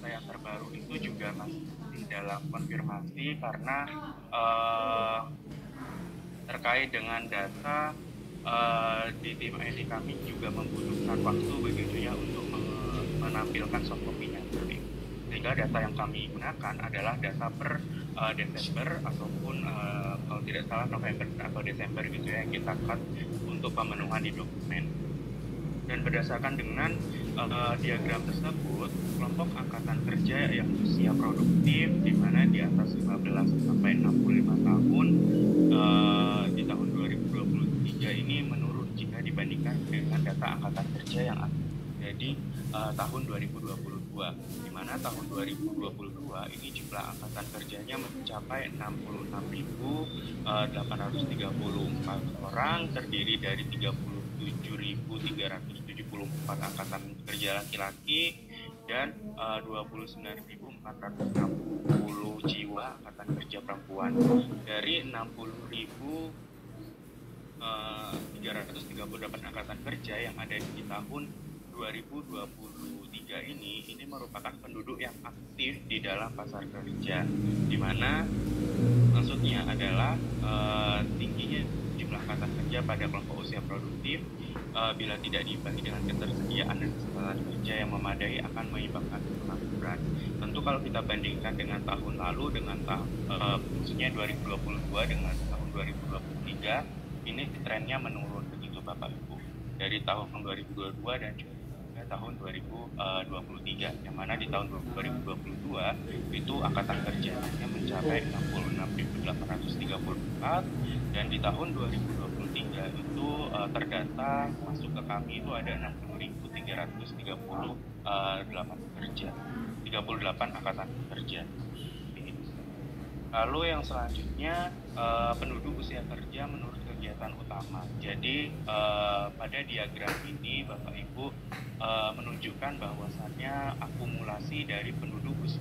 data yang terbaru itu juga masih dalam konfirmasi karena uh, terkait dengan data di tim IT kami juga membutuhkan waktu begitu ya untuk menampilkan soft copy-nya. Sehingga data yang kami gunakan adalah data per Desember ataupun kalau tidak salah November atau Desember gitu ya, yang kita cut untuk pemenuhan di dokumen. Dan berdasarkan dengan diagram tersebut, kelompok angkatan kerja yang usia produktif di mana di atas 15 sampai 65 tahun di tahun 2023 ini menurun jika dibandingkan dengan data angkatan kerja yang jadi tahun 2022, di mana tahun 2022 ini jumlah angkatan kerjanya mencapai 66.834 orang, terdiri dari 37.374 angkatan kerja laki-laki dan 29.460 jiwa angkatan kerja perempuan. Dari 60.338 angkatan kerja yang ada di tahun 2023 ini merupakan penduduk yang aktif di dalam pasar kerja, di mana maksudnya adalah tingginya jumlah angkatan kerja pada kelompok usia produktif bila tidak diimbangi dengan ketersediaan dan kesempatan kerja yang memadai akan menyebabkan pengangguran. Tentu kalau kita bandingkan dengan tahun lalu dengan maksudnya 2022 dengan tahun 2023 ini trennya menurun begitu Bapak Ibu, dari tahun 2022 dan juga tahun 2023, yang mana di tahun 2022 itu angkatan kerjanya mencapai 66.834 dan di tahun 2023 itu terdata masuk ke kami itu ada 38 angkatan kerja. Lalu yang selanjutnya penduduk usia kerja menurut kegiatan utama. Jadi pada diagram ini Bapak Ibu menunjukkan bahwasannya akumulasi dari penduduk usia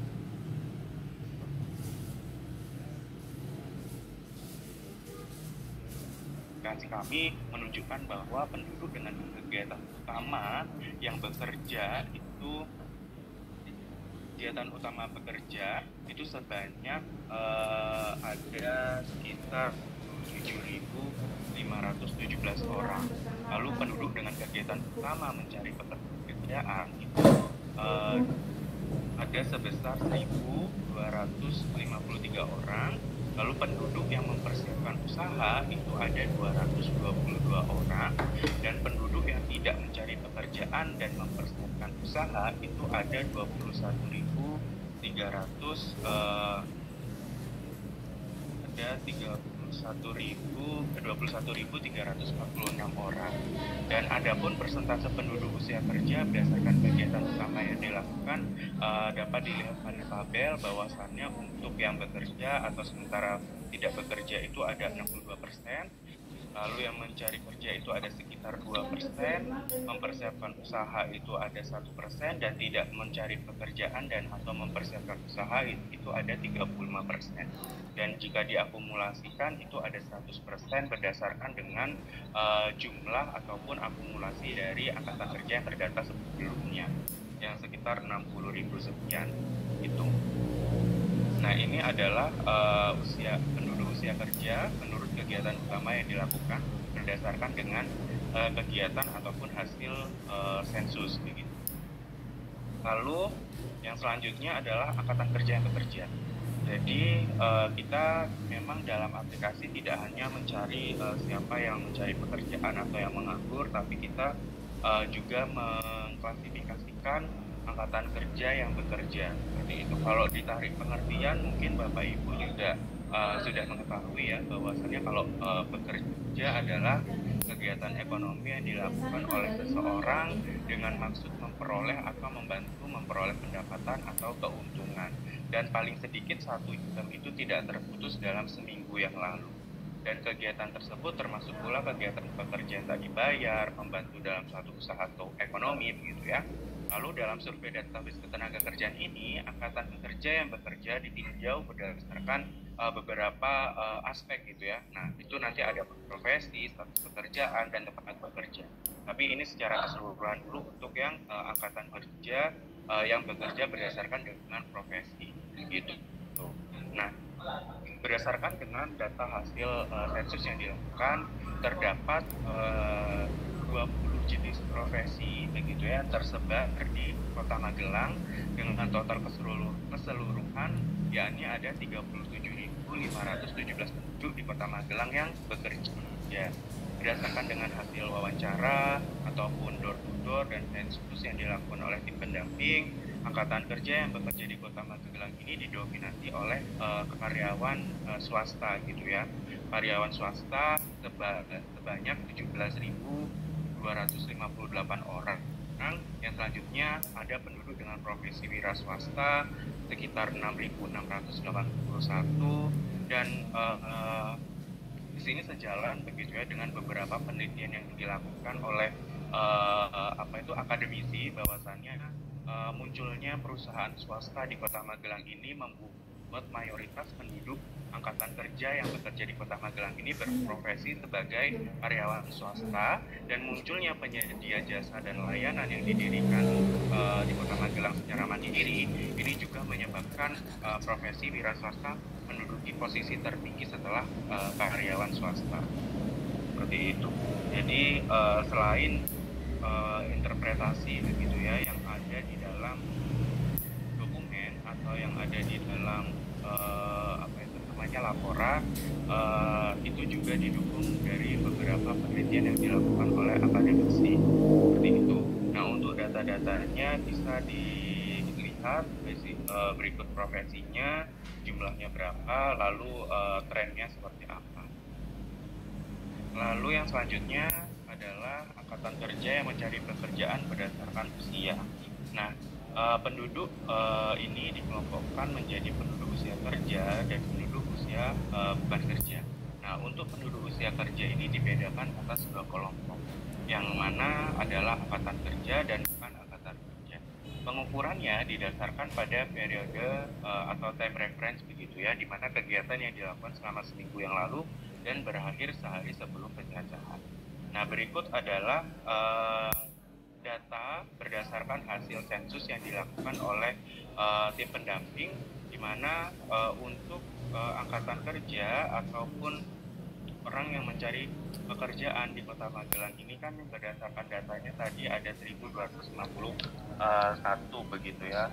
kami menunjukkan bahwa penduduk dengan kegiatan utama yang bekerja itu kegiatan utama bekerja itu sebanyak ada sekitar 7.517 orang. Lalu penduduk dengan kegiatan utama mencari pekerjaan itu ada sebesar 1.253 orang. Lalu penduduk yang mempersiapkan usaha itu ada 222 orang, dan penduduk yang tidak mencari pekerjaan dan mempersiapkan usaha itu ada 21.346 orang. Dan adapun persentase penduduk usia kerja berdasarkan kegiatan utama yang dilakukan dapat dilihat pada tabel bahwasannya untuk yang bekerja atau sementara tidak bekerja itu ada 62%. Lalu yang mencari kerja itu ada sekitar 2%, mempersiapkan usaha itu ada 1%, dan tidak mencari pekerjaan dan atau mempersiapkan usaha itu ada 35%. Dan jika diakumulasikan itu ada 100% berdasarkan dengan jumlah ataupun akumulasi dari angkatan kerja yang terdata sebelumnya, yang sekitar 60.000 sekian itu. Nah, ini adalah penduduk usia kerja menurut kegiatan utama yang dilakukan berdasarkan dengan kegiatan ataupun hasil sensus begitu. Lalu yang selanjutnya adalah angkatan kerja yang bekerja. Jadi kita memang dalam aplikasi tidak hanya mencari siapa yang mencari pekerjaan atau yang menganggur, tapi kita juga mengklasifikasikan angkatan kerja yang bekerja. Seperti itu. Kalau ditarik pengertian mungkin Bapak Ibu juga sudah mengetahui ya bahwasannya kalau bekerja adalah kegiatan ekonomi yang dilakukan oleh seseorang dengan maksud memperoleh atau membantu memperoleh pendapatan atau keuntungan, dan paling sedikit satu jam itu tidak terputus dalam seminggu yang lalu. Dan kegiatan tersebut termasuk pula kegiatan pekerja yang tak dibayar, membantu dalam suatu usaha atau ekonomi begitu ya. Lalu dalam survei database ketenagakerjaan ini, angkatan kerja yang bekerja ditinjau berdasarkan beberapa aspek gitu ya. Nah, itu nanti ada profesi, status pekerjaan, dan tempat bekerja. Tapi ini secara keseluruhan dulu untuk yang angkatan kerja yang bekerja berdasarkan dengan profesi gitu. Nah, berdasarkan dengan data hasil sensus yang dilakukan, terdapat 20 jenis profesi begitu ya tersebar di Kota Magelang dengan total keseluruhan yakni ada 37.517 penduduk di Kota Magelang yang bekerja. Ya, berdasarkan dengan hasil wawancara ataupun door to door dan sensus yang dilakukan oleh tim pendamping, angkatan kerja yang bekerja di Kota Magelang ini didominasi oleh karyawan swasta gitu ya. Karyawan swasta sebanyak 17.258 orang. Yang selanjutnya ada penduduk dengan profesi wira swasta sekitar 6.681 dan di sini sejalan begitu ya dengan beberapa penelitian yang dilakukan oleh akademisi bahwasannya munculnya perusahaan swasta di Kota Magelang ini membuat mayoritas penduduk angkatan kerja yang bekerja di Kota Magelang ini berprofesi sebagai karyawan swasta, dan munculnya penyedia jasa dan layanan yang didirikan di Kota Magelang secara mandiri ini juga menyebabkan profesi wira swasta menduduki posisi tertinggi setelah karyawan swasta. Seperti itu. Jadi selain interpretasi begitu ya yang ada di dalam dokumen atau yang ada di dalam laporan, itu juga didukung dari beberapa penelitian yang dilakukan oleh akademisi seperti itu. Nah, untuk data-datanya bisa dilihat berikut profesinya, jumlahnya berapa, lalu trennya seperti apa. Lalu yang selanjutnya adalah angkatan kerja yang mencari pekerjaan berdasarkan usia. Nah, penduduk ini dikelompokkan menjadi penduduk usia kerja dan penduduk usia bukan kerja. Nah, untuk penduduk usia kerja ini dibedakan atas dua kelompok, yang mana adalah angkatan kerja dan bukan angkatan kerja. Pengukurannya didasarkan pada periode atau time reference begitu ya, di mana kegiatan yang dilakukan selama seminggu yang lalu dan berakhir sehari sebelum penjajahan. Nah, berikut adalah data berdasarkan hasil sensus yang dilakukan oleh tim pendamping, di mana untuk angkatan kerja ataupun orang yang mencari pekerjaan di Kota Magelang ini kan berdasarkan datanya tadi ada 1.261 begitu ya.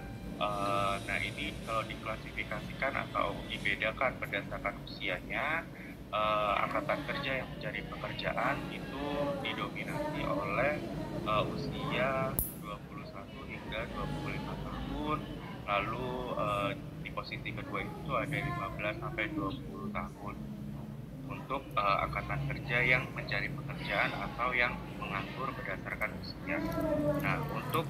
Nah, ini kalau diklasifikasikan atau dibedakan berdasarkan usianya, angkatan kerja yang mencari pekerjaan itu didominasi oleh usia 21 hingga 25 tahun, lalu di posisi kedua itu ada 15 sampai 20 tahun untuk angkatan kerja yang mencari pekerjaan atau yang menganggur berdasarkan usia. Nah, untuk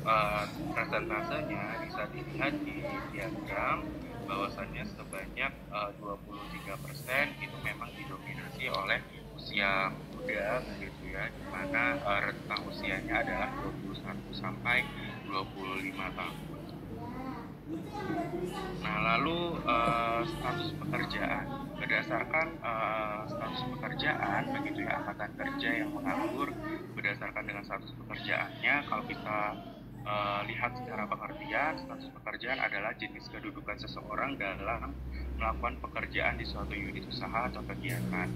persentasenya bisa dilihat di diagram bahwasannya sebanyak 23% itu memang didominasi oleh usia muda begitu ya, di mana rentang usianya adalah 21 sampai 25 tahun. Nah, lalu status pekerjaan. Berdasarkan status pekerjaan begitu ya, angkatan kerja yang menganggur berdasarkan dengan status pekerjaannya, kalau kita lihat secara pengertian, status pekerjaan adalah jenis kedudukan seseorang dalam melakukan pekerjaan di suatu unit usaha atau kegiatan.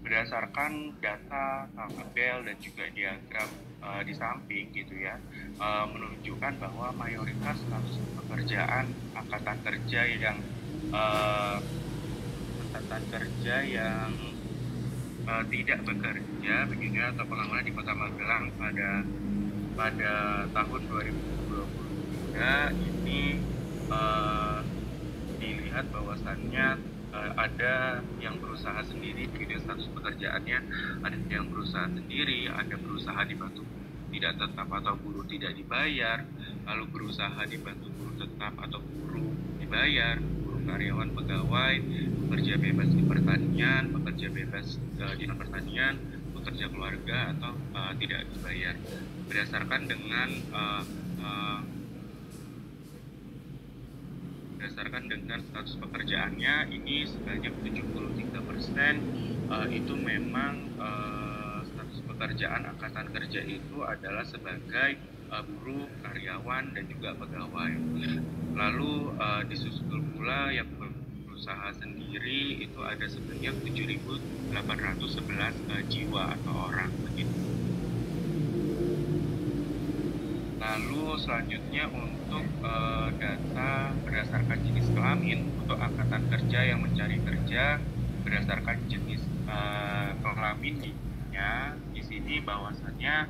Berdasarkan data tabel dan juga diagram di samping gitu ya, menunjukkan bahwa mayoritas status pekerjaan angkatan kerja yang tidak bekerja begitu ya, atau pengangguran di Kota Magelang pada tahun 2023 ini dilihat bahwasannya ada yang berusaha sendiri begitu status pekerjaannya, ada yang berusaha sendiri, ada berusaha dibantu tidak tetap atau buruh tidak dibayar, lalu berusaha dibantu buruh tetap atau buruh dibayar, buruh karyawan pegawai, pekerja bebas di pertanian, pekerja bebas di non pertanian, pekerja keluarga atau tidak dibayar. Berdasarkan dengan status pekerjaannya ini sebanyak 73% itu memang status pekerjaan angkatan kerja itu adalah sebagai buruh, karyawan, dan juga pegawai. Lalu disusul pula yang berusaha sendiri itu ada sebanyak 7.811 jiwa atau orang begitu. Lalu selanjutnya untuk data berdasarkan jenis kelamin untuk angkatan kerja yang mencari kerja berdasarkan jenis kelaminnya, di sini bahwasannya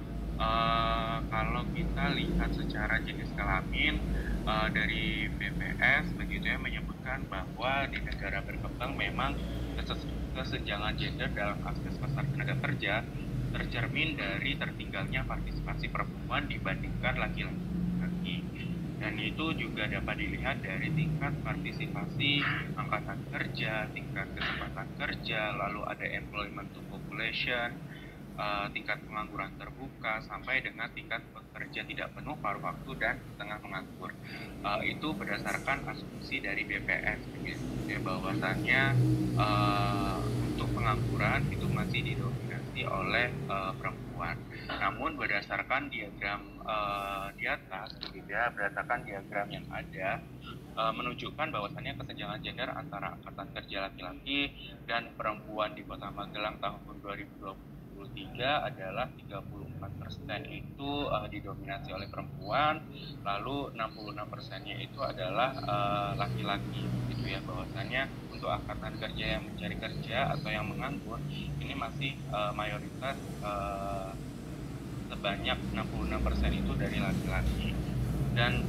kalau kita lihat secara jenis kelamin dari BPS begitu ya menyebutkan bahwa di negara berkembang memang kesenjangan gender dalam akses pasar tenaga kerja tercermin dari tertinggalnya partisipasi perempuan dibandingkan laki-laki, dan itu juga dapat dilihat dari tingkat partisipasi angkatan kerja, tingkat kesempatan kerja, lalu ada employment to population, tingkat pengangguran terbuka, sampai dengan tingkat pekerja tidak penuh, paruh waktu, dan tengah menganggur. Itu berdasarkan asumsi dari BPS, ya, bahwasannya untuk pengangguran itu masih didominasi oleh perempuan. Namun berdasarkan diagram di atas, ya, berdasarkan diagram yang ada, menunjukkan bahwasannya kesenjangan gender antara angkatan kerja laki-laki dan perempuan di Kota Magelang tahun 2023 adalah 34% itu didominasi oleh perempuan, lalu 66%-nya itu adalah laki-laki, gitu ya, bahwasannya untuk angkatan kerja yang mencari kerja atau yang menganggur ini masih mayoritas sebanyak 66% itu dari laki-laki. Dan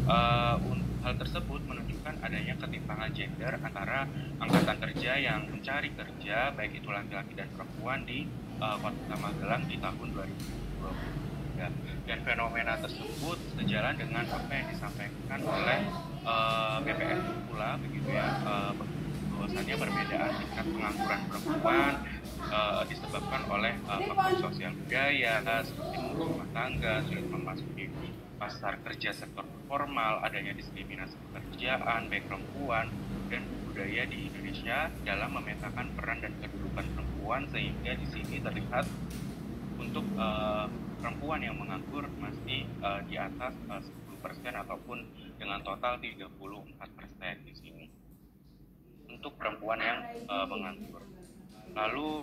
hal tersebut menunjukkan adanya ketimpangan gender antara angkatan kerja yang mencari kerja, baik itu laki-laki dan perempuan, di Kota Magelang di tahun 2023. Dan fenomena tersebut sejalan dengan apa yang disampaikan oleh BPS pula, begitu ya, bahwasannya perbedaan tingkat pengangguran perempuan disebabkan oleh faktor sosial budaya seperti rumah tangga, sulit memasuki pasar kerja sektor formal, adanya diskriminasi pekerjaan baik perempuan, dan budaya di Indonesia dalam memetakan peran dan kedudukan perempuan, sehingga di sini terlihat untuk perempuan yang menganggur masih di atas 10% ataupun dengan total 34% di sini untuk perempuan yang menganggur. Lalu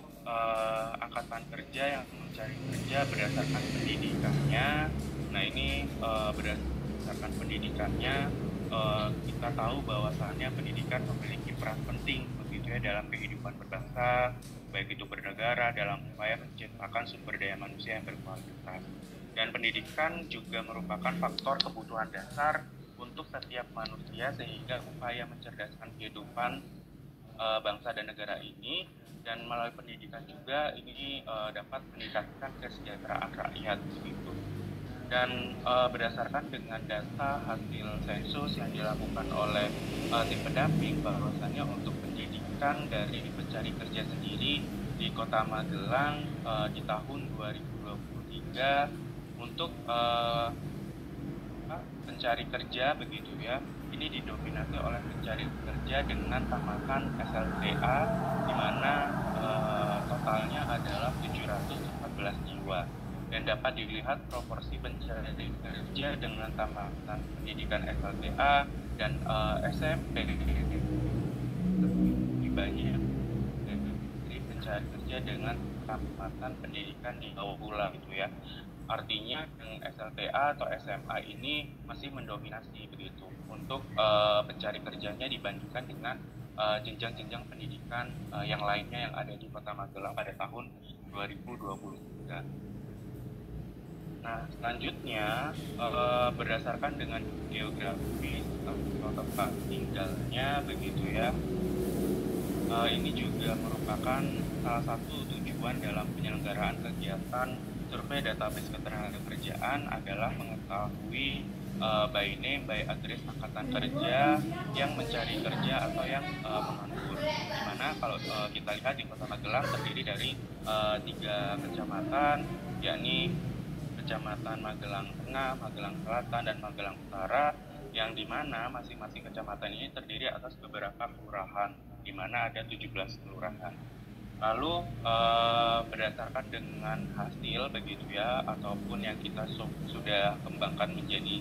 angkatan kerja yang mencari kerja berdasarkan pendidikannya. Nah, ini berdasarkan pendidikannya kita tahu bahwasannya pendidikan memiliki peran penting begitu ya dalam kehidupan berbangsa, baik itu bernegara, dalam upaya menciptakan sumber daya manusia yang berkualitas. Dan pendidikan juga merupakan faktor kebutuhan dasar untuk setiap manusia, sehingga upaya mencerdaskan kehidupan bangsa dan negara ini, dan melalui pendidikan juga ini dapat meningkatkan kesejahteraan rakyat begitu. Dan berdasarkan dengan data hasil sensus yang dilakukan oleh tim pendamping, bahwasannya untuk pendidikan dari pencari kerja sendiri di Kota Magelang di tahun 2023 untuk pencari kerja begitu ya, ini didominasi oleh pencari kerja dengan tamatan SLTA, di mana totalnya adalah 714 jiwa. Dan dapat dilihat proporsi pencari kerja dengan tamatan pendidikan SLTA dan SMP lebih banyak dari pencari kerja dengan tamatan pendidikan di bawah pula gitu ya. Artinya SLTA atau SMA ini masih mendominasi begitu untuk pencari kerjanya dibandingkan dengan jenjang-jenjang pendidikan yang lainnya yang ada di Kota Magelang pada tahun 2023. Nah, selanjutnya berdasarkan dengan geografis atau tempat tinggalnya begitu ya, ini juga merupakan salah satu tujuan dalam penyelenggaraan kegiatan survei database ketenagakerjaan adalah mengetahui by name, by address angkatan kerja yang mencari kerja atau yang menganggur. Dimana kalau kita lihat di Kota Magelang terdiri dari 3 kecamatan, yakni Kecamatan Magelang Tengah, Magelang Selatan, dan Magelang Utara, yang dimana masing-masing kecamatan ini terdiri atas beberapa kelurahan, di mana ada 17 kelurahan. Lalu berdasarkan dengan hasil begitu ya, ataupun yang kita sudah kembangkan menjadi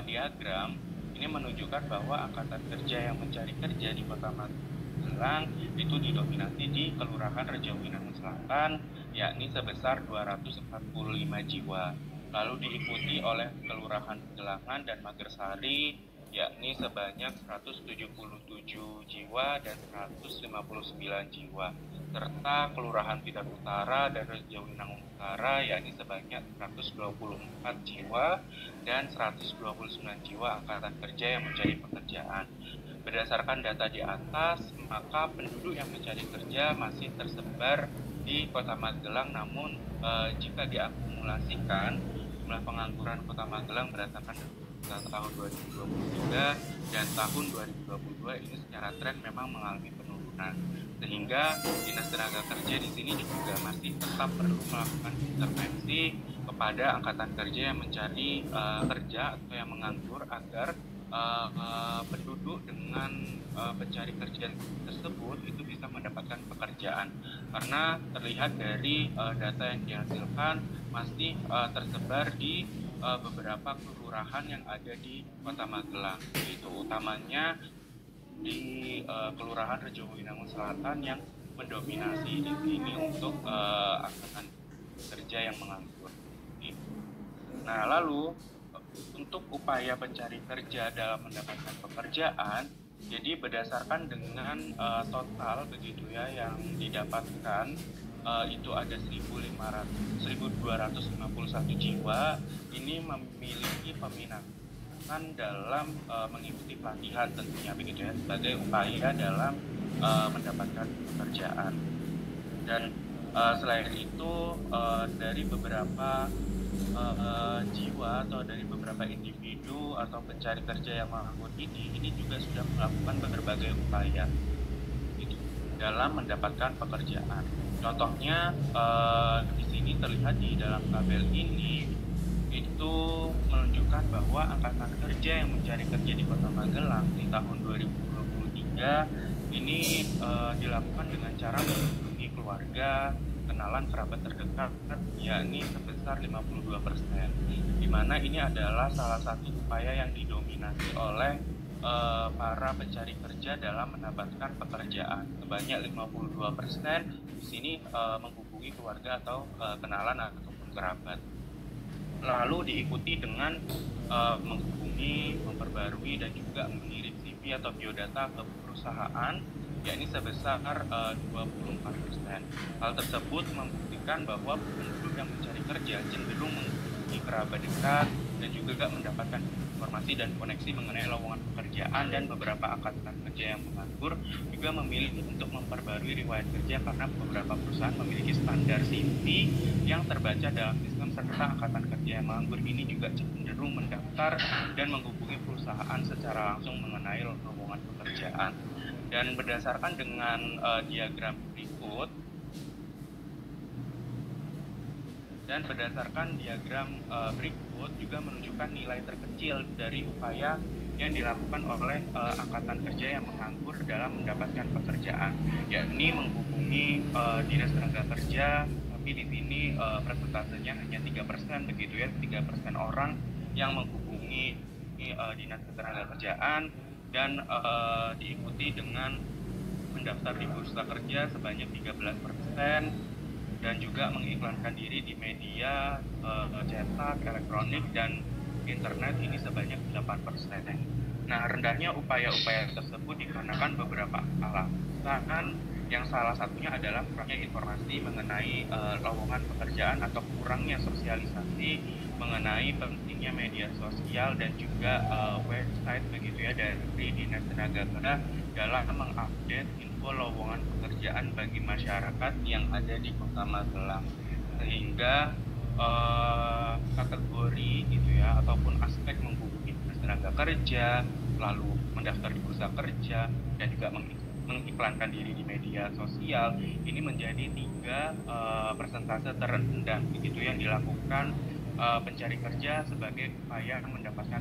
diagram, ini menunjukkan bahwa angkatan kerja yang mencari kerja di Kota Magelang itu didominasi di Kelurahan Rejowinangun Selatan, yakni sebesar 245 jiwa. Lalu diikuti oleh Kelurahan Gelangan dan Magersari, yakni sebanyak 177 jiwa dan 159 jiwa, serta Kelurahan Tidar Utara dan Rejowinangun Utara yakni sebanyak 124 jiwa dan 129 jiwa angkatan kerja yang mencari pekerjaan. Berdasarkan data di atas, maka penduduk yang mencari kerja masih tersebar di Kota Magelang, namun jika diakumulasikan jumlah pengangguran Kota Magelang berdasarkan tahun 2023 dan tahun 2022 ini secara tren memang mengalami penurunan, sehingga Dinas Tenaga Kerja di sini juga masih tetap perlu melakukan intervensi kepada angkatan kerja yang mencari kerja atau yang menganggur agar penduduk dengan pencari kerja tersebut itu bisa mendapatkan pekerjaan, karena terlihat dari data yang dihasilkan masih tersebar di beberapa kelurahan yang ada di Kota Magelang, itu utamanya di Kelurahan Rejowinangun Selatan yang mendominasi di sini untuk angkatan kerja yang menganggur. Nah, lalu untuk upaya pencari kerja dalam mendapatkan pekerjaan, jadi berdasarkan dengan total begitu ya yang didapatkan itu ada 1.251 jiwa ini memiliki peminatan dalam mengikuti pelatihan tentunya begitu ya, sebagai upaya dalam mendapatkan pekerjaan. Dan selain itu dari beberapa jiwa atau dari beberapa individu atau pencari kerja yang menganggur ini juga sudah melakukan berbagai upaya gitu, dalam mendapatkan pekerjaan. Contohnya di sini terlihat di dalam tabel ini itu menunjukkan bahwa angkatan kerja yang mencari kerja di Kota Magelang di tahun 2023 ini dilakukan dengan cara menghubungi keluarga, kenalan, kerabat terdekat, yakni sebesar 52%, di mana ini adalah salah satu upaya yang didominasi oleh para pencari kerja dalam mendapatkan pekerjaan. Sebanyak 52% di sini menghubungi keluarga atau kenalan ataupun kerabat. Lalu diikuti dengan menghubungi, memperbarui dan juga mengirim CV atau biodata ke perusahaan, yakni sebesar 24%. Hal tersebut membuktikan bahwa penduduk yang mencari kerja cenderung menghubungi kerabat dekat dan juga mendapatkan informasi dan koneksi mengenai lowongan pekerjaan, dan beberapa angkatan kerja yang menganggur juga memilih untuk memperbarui riwayat kerja karena beberapa perusahaan memiliki standar CV yang terbaca dalam sistem, serta angkatan kerja yang menganggur ini juga cenderung mendaftar dan menghubungi perusahaan secara langsung mengenai lowongan pekerjaan. Dan berdasarkan dengan diagram berikut, juga menunjukkan nilai terkecil dari upaya yang dilakukan oleh angkatan kerja yang menganggur dalam mendapatkan pekerjaan, yakni menghubungi Dinas Tenaga Kerja, tapi di sini persentasenya hanya 3% begitu ya, 3% orang yang menghubungi Dinas Tenaga Kerjaan, dan diikuti dengan mendaftar di bursa kerja sebanyak 13%, dan juga mengiklankan diri di media cetak, elektronik, dan internet ini sebanyak 8%. Nah, rendahnya upaya-upaya tersebut dikarenakan beberapa alasan, yang salah satunya adalah kurangnya informasi mengenai lowongan pekerjaan atau kurangnya sosialisasi mengenai pentingnya media sosial dan juga website begitu ya dari Dinas Tenaga Kerja dalam mengupdate info lowongan pekerjaan bagi masyarakat yang ada di Kota Magelang, sehingga kategori gitu ya ataupun aspek menghubungi Dinas Tenaga Kerja, lalu mendaftar di bursa kerja, dan juga mengiklankan diri di media sosial ini menjadi 3 persentase terendah begitu yang dilakukan pencari kerja sebagai upaya mendapatkan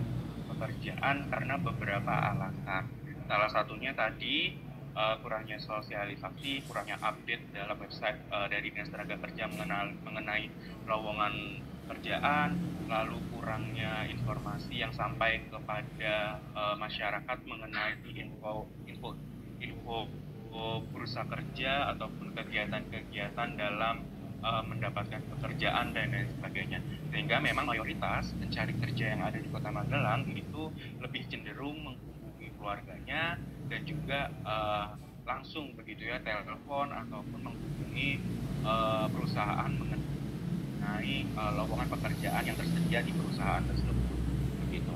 pekerjaan karena beberapa alasan. Salah satunya tadi kurangnya sosialisasi, kurangnya update dalam website dari Dinas Tenaga Kerja mengenai lowongan pekerjaan, lalu kurangnya informasi yang sampai kepada masyarakat mengenai info bursa kerja ataupun kegiatan-kegiatan dalam mendapatkan pekerjaan dan lain sebagainya. Sehingga memang mayoritas pencari kerja yang ada di Kota Magelang itu lebih cenderung menghubungi keluarganya dan juga langsung begitu ya, telepon ataupun menghubungi perusahaan mengenai lowongan pekerjaan yang tersedia di perusahaan tersebut begitu.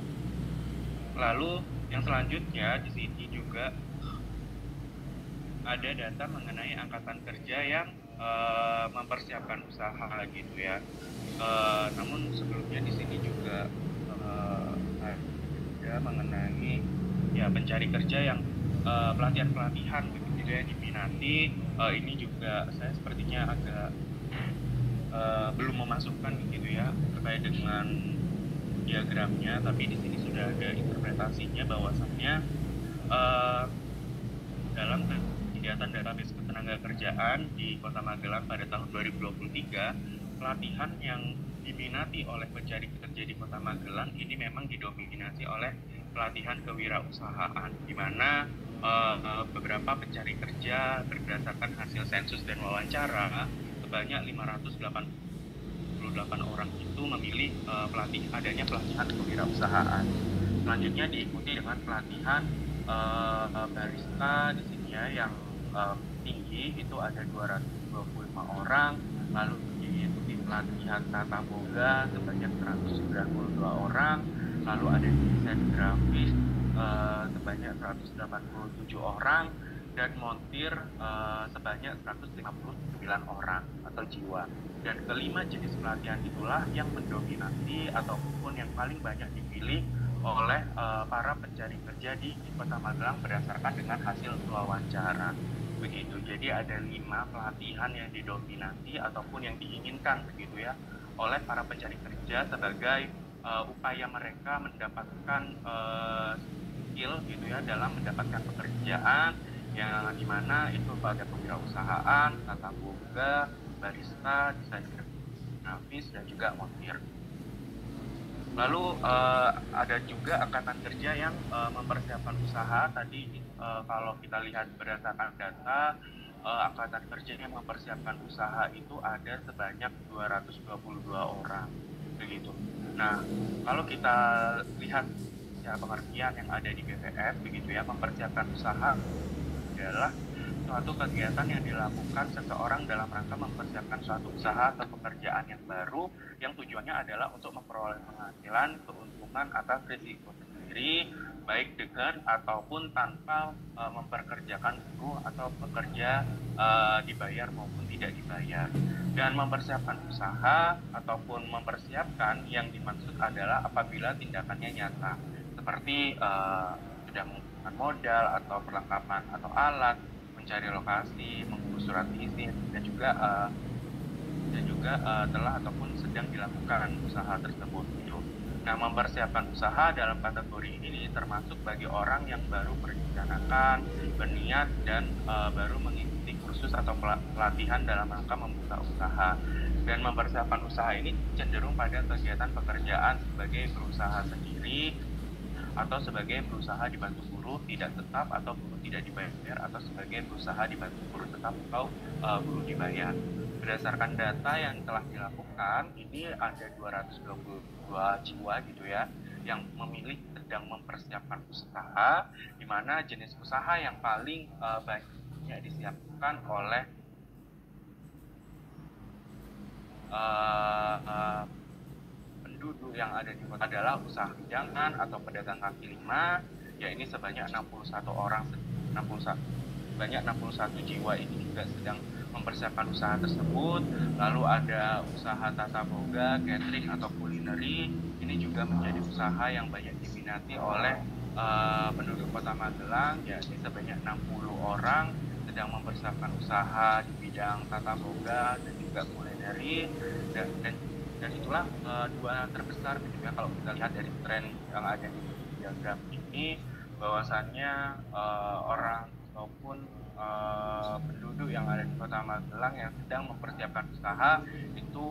Lalu yang selanjutnya di sini juga ada data mengenai angkatan kerja yang mempersiapkan usaha gitu ya. Namun sebelumnya di sini juga ada mengenai ya pencari kerja yang pelatihan-pelatihan begitu ya diminati. Ini juga saya sepertinya agak belum memasukkan gitu ya terkait dengan diagramnya, tapi di sini sudah ada interpretasinya bahwasannya dalam kegiatan database ketenagakerjaan di Kota Magelang pada tahun 2023, pelatihan yang diminati oleh pencari kerja di Kota Magelang ini memang didominasi oleh pelatihan kewirausahaan, di mana beberapa pencari kerja berdasarkan hasil sensus dan wawancara sebanyak 588 orang itu memilih adanya pelatihan kewirausasahaan. Selanjutnya diikuti dengan pelatihan barista di sini ya, yang tinggi itu ada 225 orang, lalu diikuti pelatihan tata boga sebanyak 192 orang, lalu ada desain grafis sebanyak 187 orang, dan montir sebanyak 159 orang atau jiwa. Dan kelima jenis pelatihan itulah yang mendominasi ataupun yang paling banyak dipilih oleh para pencari kerja di Kota Magelang berdasarkan dengan hasil wawancara begitu. Jadi ada 5 pelatihan yang didominasi ataupun yang diinginkan begitu ya oleh para pencari kerja sebagai upaya mereka mendapatkan skill gitu ya dalam mendapatkan pekerjaan, yang dimana itu pada kewirausahaan, tata boga, barista, desain grafis, dan juga montir. Lalu ada juga angkatan kerja yang mempersiapkan usaha. Tadi kalau kita lihat berdasarkan data, angkatan kerja yang mempersiapkan usaha itu ada sebanyak 222 orang begitu. Nah, kalau kita lihat secara pengertian yang ada di BPS begitu ya, mempersiapkan usaha adalah suatu kegiatan yang dilakukan seseorang dalam rangka mempersiapkan suatu usaha atau pekerjaan yang baru yang tujuannya adalah untuk memperoleh penghasilan, keuntungan atas risiko sendiri, baik dengan ataupun tanpa memperkerjakan buruh atau pekerja dibayar maupun tidak dibayar. Dan mempersiapkan usaha ataupun mempersiapkan yang dimaksud adalah apabila tindakannya nyata, seperti sudah mengumpulkan modal atau perlengkapan atau alat, mencari lokasi, mengurus surat izin, dan juga telah ataupun sedang dilakukan usaha tersebut gitu. Nah, mempersiapkan usaha dalam kategori ini termasuk bagi orang yang baru merencanakan, berniat, dan baru mengikuti kursus atau pelatihan dalam rangka membuka usaha. Dan mempersiapkan usaha ini cenderung pada kegiatan pekerjaan sebagai berusaha sendiri atau sebagai berusaha dibantu buruh tidak tetap atau buruh tidak dibayar, atau sebagai berusaha dibantu buruh tetap atau buruh dibayar. Berdasarkan data yang telah dilakukan, ini ada 222 jiwa gitu ya yang memilih sedang mempersiapkan usaha, di mana jenis usaha yang paling banyak disiapkan oleh penduduk yang ada di kota adalah usaha hidangan atau pedagang kaki lima, ya ini sebanyak 61 orang, banyak 61 jiwa ini juga sedang mempersiapkan usaha tersebut. Lalu ada usaha tata boga, catering atau kulineri, ini juga menjadi usaha yang banyak diminati oleh penduduk Kota Magelang, yakni sebanyak 60 orang sedang mempersiapkan usaha di bidang tata boga dan juga kulineri, dan itulah dua terbesar gitu ya kalau kita lihat dari tren yang ada di diagram ini, bahwasannya ataupun penduduk yang ada di Kota Magelang yang sedang mempersiapkan usaha itu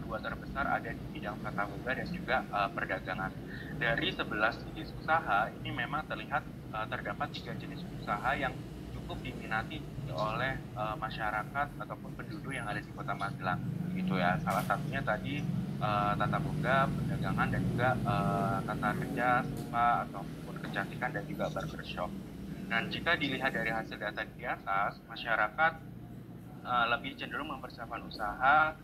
dua terbesar ada di bidang pramuga dan juga perdagangan. Dari 11 jenis usaha ini memang terlihat terdapat 3 jenis usaha yang cukup diminati oleh masyarakat ataupun penduduk yang ada di Kota Magelang, gitu ya. Salah satunya tadi tata boga, perdagangan, dan juga tata kerja, spa ataupun kecantikan dan juga barbershop. Dan jika dilihat dari hasil data di atas, masyarakat lebih cenderung mempersiapkan usaha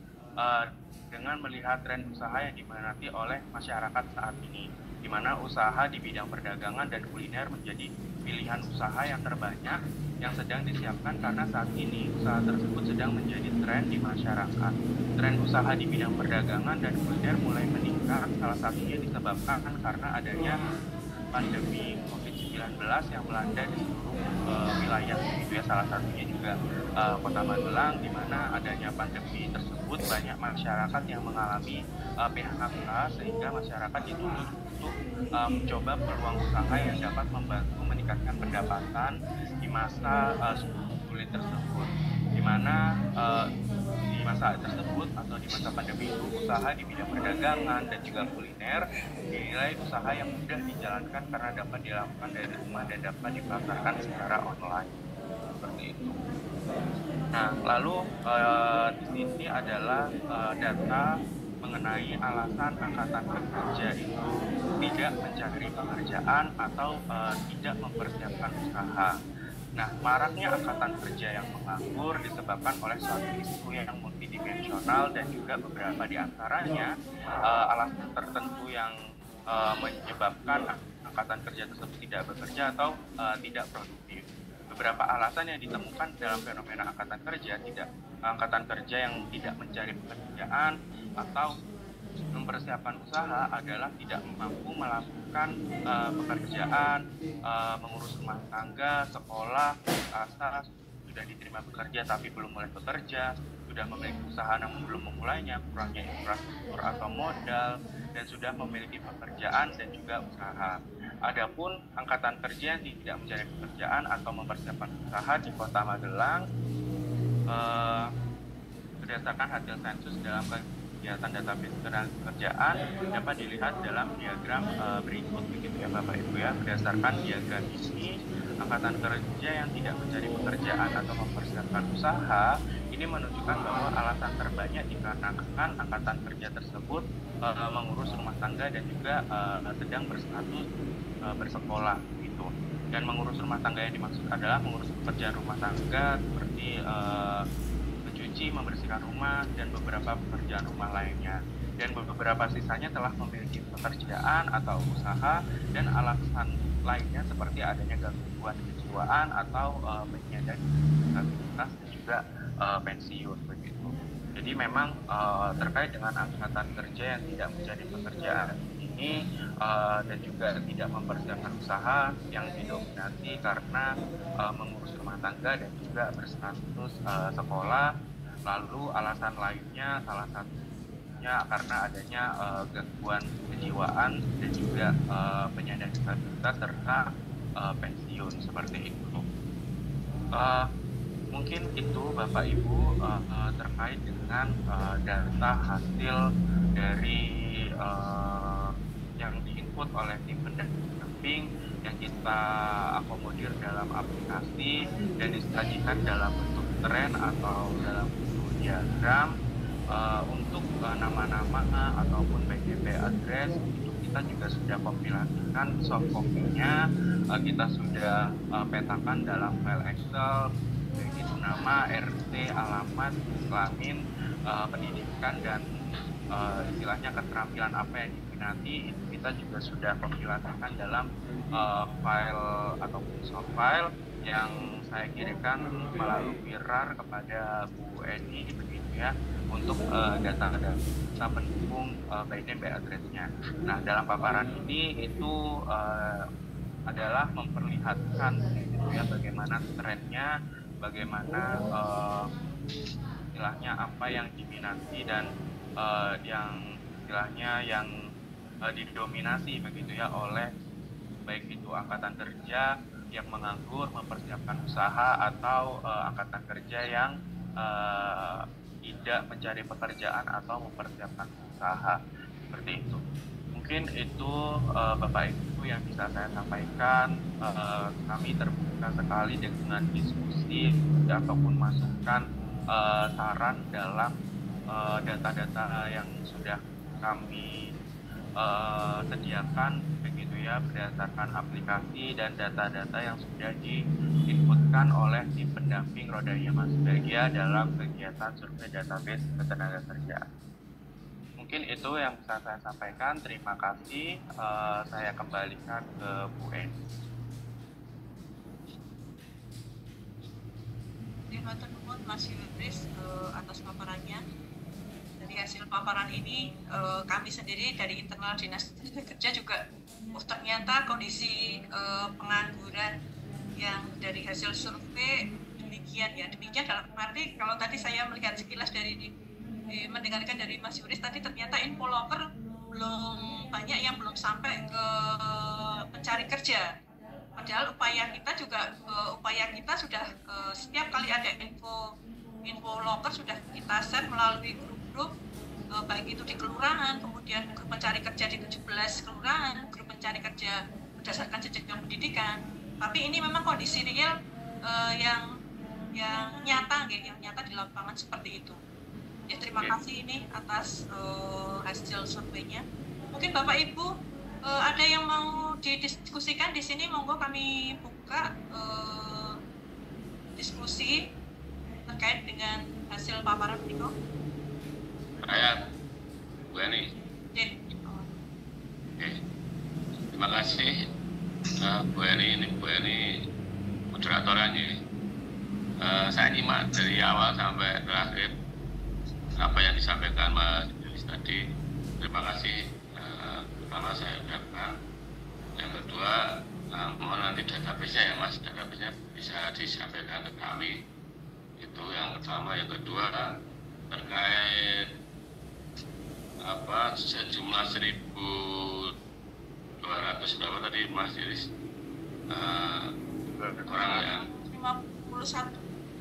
dengan melihat tren usaha yang diminati oleh masyarakat saat ini, di mana usaha di bidang perdagangan dan kuliner menjadi pilihan usaha yang terbanyak yang sedang disiapkan karena saat ini usaha tersebut sedang menjadi tren di masyarakat. Tren usaha di bidang perdagangan dan kuliner mulai meningkat, salah satunya disebabkan karena adanya pandemi COVID-19 yang melanda di seluruh wilayah, gitu ya. Salah satunya juga Kota Magelang, di mana adanya pandemi tersebut banyak masyarakat yang mengalami PHK, sehingga masyarakat dituntut untuk mencoba peluang usaha yang dapat membantu meningkatkan pendapatan di masa sulit tersebut, di mana di masa tersebut atau di masa pandemi itu usaha di bidang perdagangan dan juga kuliner dinilai usaha yang mudah dijalankan karena dapat dilakukan dari rumah dan dapat dipasarkan secara online, seperti itu. Nah, lalu di sini adalah data mengenai alasan angkatan kerja itu tidak mencari pekerjaan atau tidak mempersiapkan usaha. Nah, maraknya angkatan kerja yang menganggur disebabkan oleh suatu isu yang multidimensional dan juga beberapa di antaranya alasan tertentu yang menyebabkan angkatan kerja tersebut tidak bekerja atau tidak produktif. Beberapa alasan yang ditemukan dalam fenomena angkatan kerja yang tidak mencari pekerjaan atau mempersiapkan usaha adalah tidak mampu melakukan pekerjaan, mengurus rumah tangga, sekolah, asa, sudah diterima bekerja tapi belum mulai bekerja, sudah memiliki usaha namun belum memulainya, kurangnya infrastruktur atau modal, dan sudah memiliki pekerjaan dan juga usaha. Adapun angkatan kerja yang tidak mencari pekerjaan atau mempersiapkan usaha di Kota Magelang, berdasarkan hasil sensus dalam kegiatan database pekerjaan dapat dilihat dalam diagram berikut, begitu ya Bapak Ibu ya. Berdasarkan diagram ini, angkatan kerja yang tidak mencari pekerjaan atau mempersiapkan usaha ini menunjukkan bahwa alasan terbanyak dikarenakan angkatan kerja tersebut mengurus rumah tangga dan juga sedang berstatus bersekolah, gitu. Dan mengurus rumah tangga yang dimaksud adalah mengurus pekerjaan rumah tangga seperti mencuci, membersihkan rumah, dan beberapa pekerjaan rumah lainnya. Dan beberapa sisanya telah memiliki pekerjaan atau usaha, dan alasan lainnya seperti adanya gangguan kejiwaan atau penyandang disabilitas dan juga pensiun, begitu. Jadi memang terkait dengan angkatan kerja yang tidak mencari pekerjaan ini dan juga tidak mempersiapkan usaha yang didominasi karena mengurus rumah tangga dan juga berstatus sekolah. Lalu alasan lainnya salah satunya karena adanya gangguan kejiwaan dan juga penyandang disabilitas serta pensiun, seperti itu. Mungkin itu Bapak Ibu terkait dengan data hasil dari yang diinput oleh tim pendamping yang kita akomodir dalam aplikasi dan disajikan dalam bentuk tren atau dalam bentuk diagram. Untuk nama-nama ataupun BGP address itu kita juga sudah kompilasikan soft copy-nya, kita sudah petakan dalam file Excel, yaitu nama, RT, alamat, kelamin, pendidikan, dan istilahnya keterampilan apa yang diminati. Itu kita juga sudah kompilasikan dalam file ataupun soft file yang saya kirimkan melalui RAR kepada Bu Eni, begitu ya, untuk data-data pendukung by name by address-nya. Nah, dalam paparan ini itu adalah memperlihatkan, gitu ya, bagaimana trennya, bagaimana istilahnya apa yang diminati dan yang istilahnya yang didominasi, begitu ya, oleh baik itu angkatan kerja yang menganggur, mempersiapkan usaha, atau angkatan kerja yang tidak mencari pekerjaan atau mempersiapkan usaha, seperti itu. Mungkin itu Bapak Ibu yang bisa saya sampaikan. Kami terbuka sekali dengan diskusi ataupun masukan saran dalam data-data yang sudah kami sediakan, begitu ya, berdasarkan aplikasi dan data-data yang sudah diinputkan oleh tim pendamping Roda Iya Mas Bahagia dalam kegiatan survei database ketenaga kerjaan. Mungkin itu yang bisa saya sampaikan. Terima kasih. Saya kembalikan ke Bu Eni. Terima kasih Mas Yuris atas paparannya. Dari hasil paparan ini, kami sendiri dari internal Dinas Kerja juga ternyata kondisi pengangguran yang dari hasil survei demikian ya. Demikian dalam arti kalau tadi saya melihat sekilas dari mendengarkan dari Mas Yuris tadi, ternyata info loker belum banyak yang belum sampai ke pencari kerja. Padahal upaya kita sudah setiap kali ada info loker sudah kita share melalui grup, baik itu di kelurahan, kemudian grup pencari kerja di 17 kelurahan, grup pencari kerja berdasarkan jenjang pendidikan. Tapi ini memang kondisi real yang nyata di lapangan seperti itu. Ya, terima kasih ini atas hasil surveinya. Mungkin Bapak Ibu ada yang mau didiskusikan di sini, monggo kami buka diskusi terkait dengan hasil paparan berikut. Saya, Bu Eni. Oke. Terima kasih Bu Eni. Ini Bu Eni moderatornya. Saya nyimak dari awal sampai terakhir apa yang disampaikan Mas Yuris tadi. Terima kasih. Pertama saya ucapkan. Yang kedua, mohon nanti database-nya ya Mas, database-nya bisa disampaikan ke kami. Itu yang pertama. Yang kedua, terkait sejumlah 1.200 berapa tadi Mas Yuris? Orang yang 51.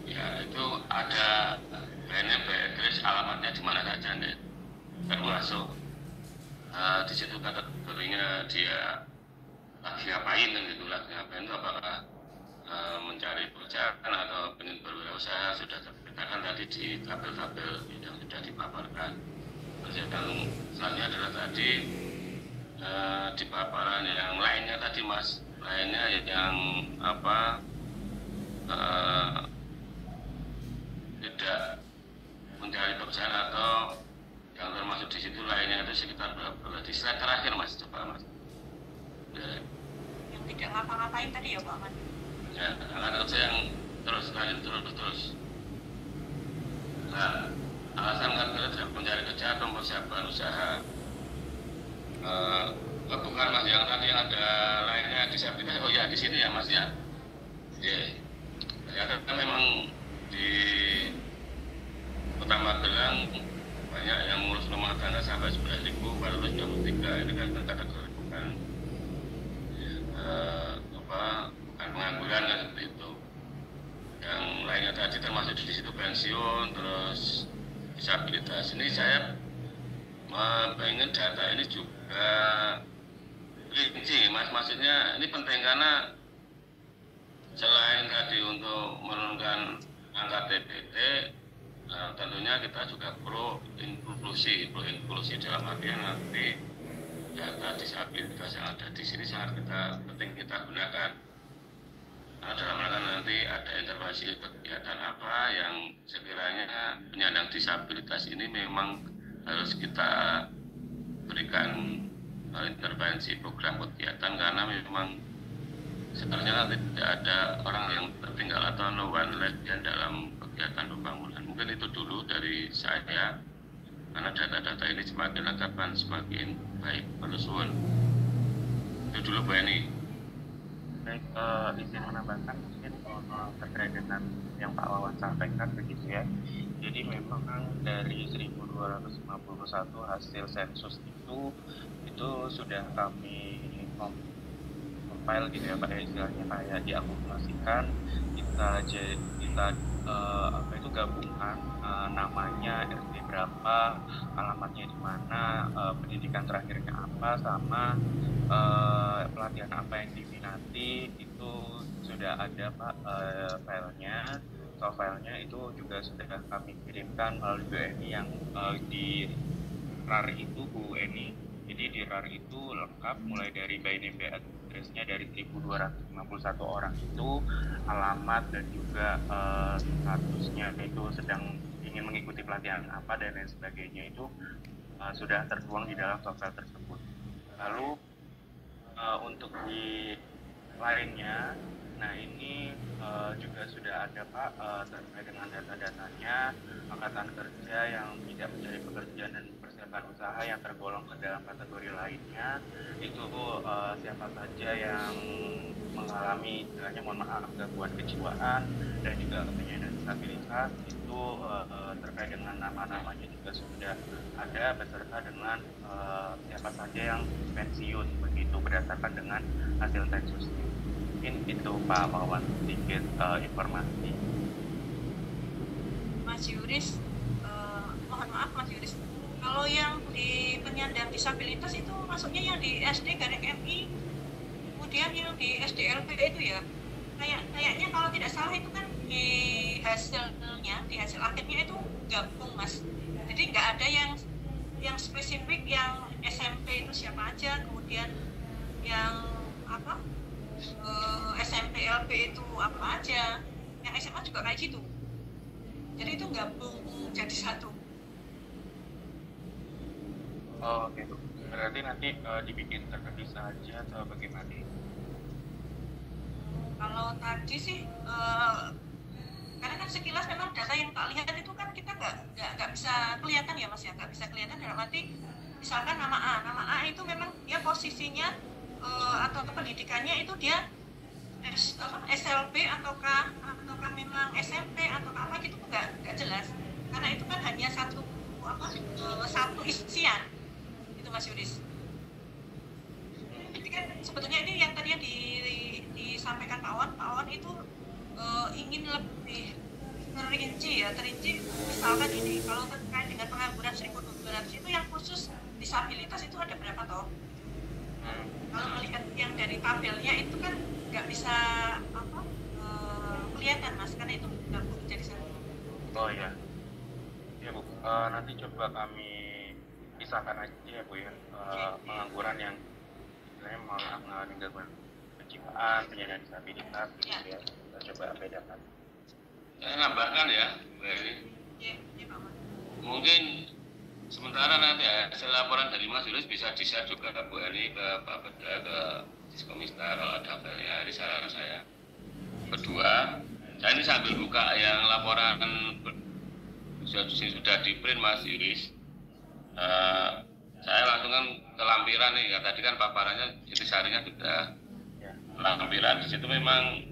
Ya, itu ada lainnya Beatrice, alamatnya di mana saja nih? Termasuk di situ kategorinya dia lagi ngapain kan gitu, lagi ngapain itu apakah mencari pekerjaan atau ingin berwirausaha, sudah terpetakan tadi di tabel-tabel yang sudah dipaparkan. Terus yang selanjutnya adalah tadi di paparan yang lainnya tadi Mas, lainnya yang tidak mencari pekerjaan atau yang termasuk di situ lainnya itu sekitar berapa? Di slide terakhir Mas, coba Mas. Ya. Yang tidak ngapa-ngapain tadi ya Pak Man? Ya, angkatan kerja yang terus. Nah, alasan angkatan kerja tidak mencari kerja atau mempersiapkan usaha. Bukan Mas, yang tadi yang ada lainnya disabilitas. Oh ya, di sini ya Mas ya. Ya, ternyata memang di Kota Magelang banyak yang ngurus rumah tangga sampai 11.423. Ini kan kategori bukan pengangguran kan seperti itu. Yang lainnya tadi termasuk di situ pensiun, terus disabilitas. Ini saya pengen data ini juga rinci Mas, maksudnya ini penting karena selain tadi untuk menurunkan angka TPT, tentunya kita juga pro inklusi dalam artian nanti data disabilitas yang ada di sini sangat penting kita gunakan. Karena dalam rangka nanti ada intervensi kegiatan apa yang sekiranya penyandang disabilitas ini memang harus kita berikan intervensi program kegiatan, karena memang sebenarnya nanti tidak ada orang yang tertinggal atau no one left dalam kegiatan pembangunan. Mungkin itu dulu dari saya, karena data-data ini semakin lengkapan semakin baik. Penusuan itu dulu Bu Eni. Baik, izin menambahkan mungkin terkait dengan yang Pak Wawan sampaikan begitu ya. Jadi memang dari 1.251 hasil sensus itu sudah kami file gitu ya Pak, istilahnya kayak diakumulasikan, kita apa itu gabungkan namanya, RT berapa, alamatnya di mana, pendidikan terakhirnya apa, sama pelatihan apa yang diminati, itu sudah ada Pak filenya. Filenya itu juga sudah kami kirimkan melalui Bu Eni yang di RAR itu Bu Eni. Jadi di RAR itu lengkap mulai dari by name by address-nya dari 1251 orang itu, alamat dan juga statusnya itu sedang ingin mengikuti pelatihan apa dan lain sebagainya itu sudah tertuang di dalam file tersebut. Lalu untuk di lainnya, nah ini juga sudah ada Pak terkait dengan data-datanya angkatan kerja yang tidak mencari pekerjaan dan persiapan usaha yang tergolong ke dalam kategori lainnya, itu siapa saja yang mengalami istilahnya mohon maaf gangguan kejiwaan dan juga penyandang disabilitas itu terkait dengan nama-namanya juga sudah ada beserta dengan siapa saja yang pensiun begitu berdasarkan dengan hasil sensusnya. Mungkin itu Pak Mawan sedikit informasi. Mas Yuris, mohon maaf Mas Yuris, kalau yang di penyandang disabilitas itu masuknya yang di SD Garing MI, kemudian yang di SDLP itu ya, kayaknya kalau tidak salah itu kan di hasilnya, di hasil akhirnya itu gabung Mas, jadi nggak ada yang spesifik yang SMP itu siapa aja, kemudian yang apa SMP LP itu apa aja, yang SMA juga kayak gitu, jadi itu gabung jadi satu. Oh oke Bu, berarti nanti dibikin terpisah aja atau bagaimana? Kalau tadi sih karena kan sekilas memang data yang tak lihat itu kan kita nggak bisa kelihatan ya Mas ya, nggak bisa kelihatan dalam arti misalkan nama A itu memang dia posisinya atau pendidikannya itu dia SLB ataukah memang SMP atau apa gitu nggak jelas, karena itu kan hanya satu isian itu Mas Yudis. Jadi kan sebetulnya ini yang tadi yang disampaikan Pak Wan itu ingin lebih terinci misalkan ini kalau terkait dengan pengangguran 1.200 itu yang khusus disabilitas itu ada berapa toh? Kalau melihat yang dari tabelnya itu kan nggak bisa kelihatan Mas, karena itu gabung jadi satu. Oh iya, ya Bu, nanti coba kami pisahkan aja ya Bu ya, pengangguran yang istilahnya mengalami gangguan kejiwaan, penyandang disabilitas gitu ya, kita coba bedakan. Saya nambahkan ya, Bu Eni. Iya Pak. Mungkin sementara nanti hasil laporan dari Mas Yulis bisa di-share juga ke Bu Eni, ke Pak Beda, ke Diskomista kalau ada apelnya, ini saran saya. Kedua, saya ini sambil buka yang laporan sudah di print Mas Yulis. Saya langsung kan ke lampiran nih, tadi kan paparannya intisarinya sudah lampiran. Di situ memang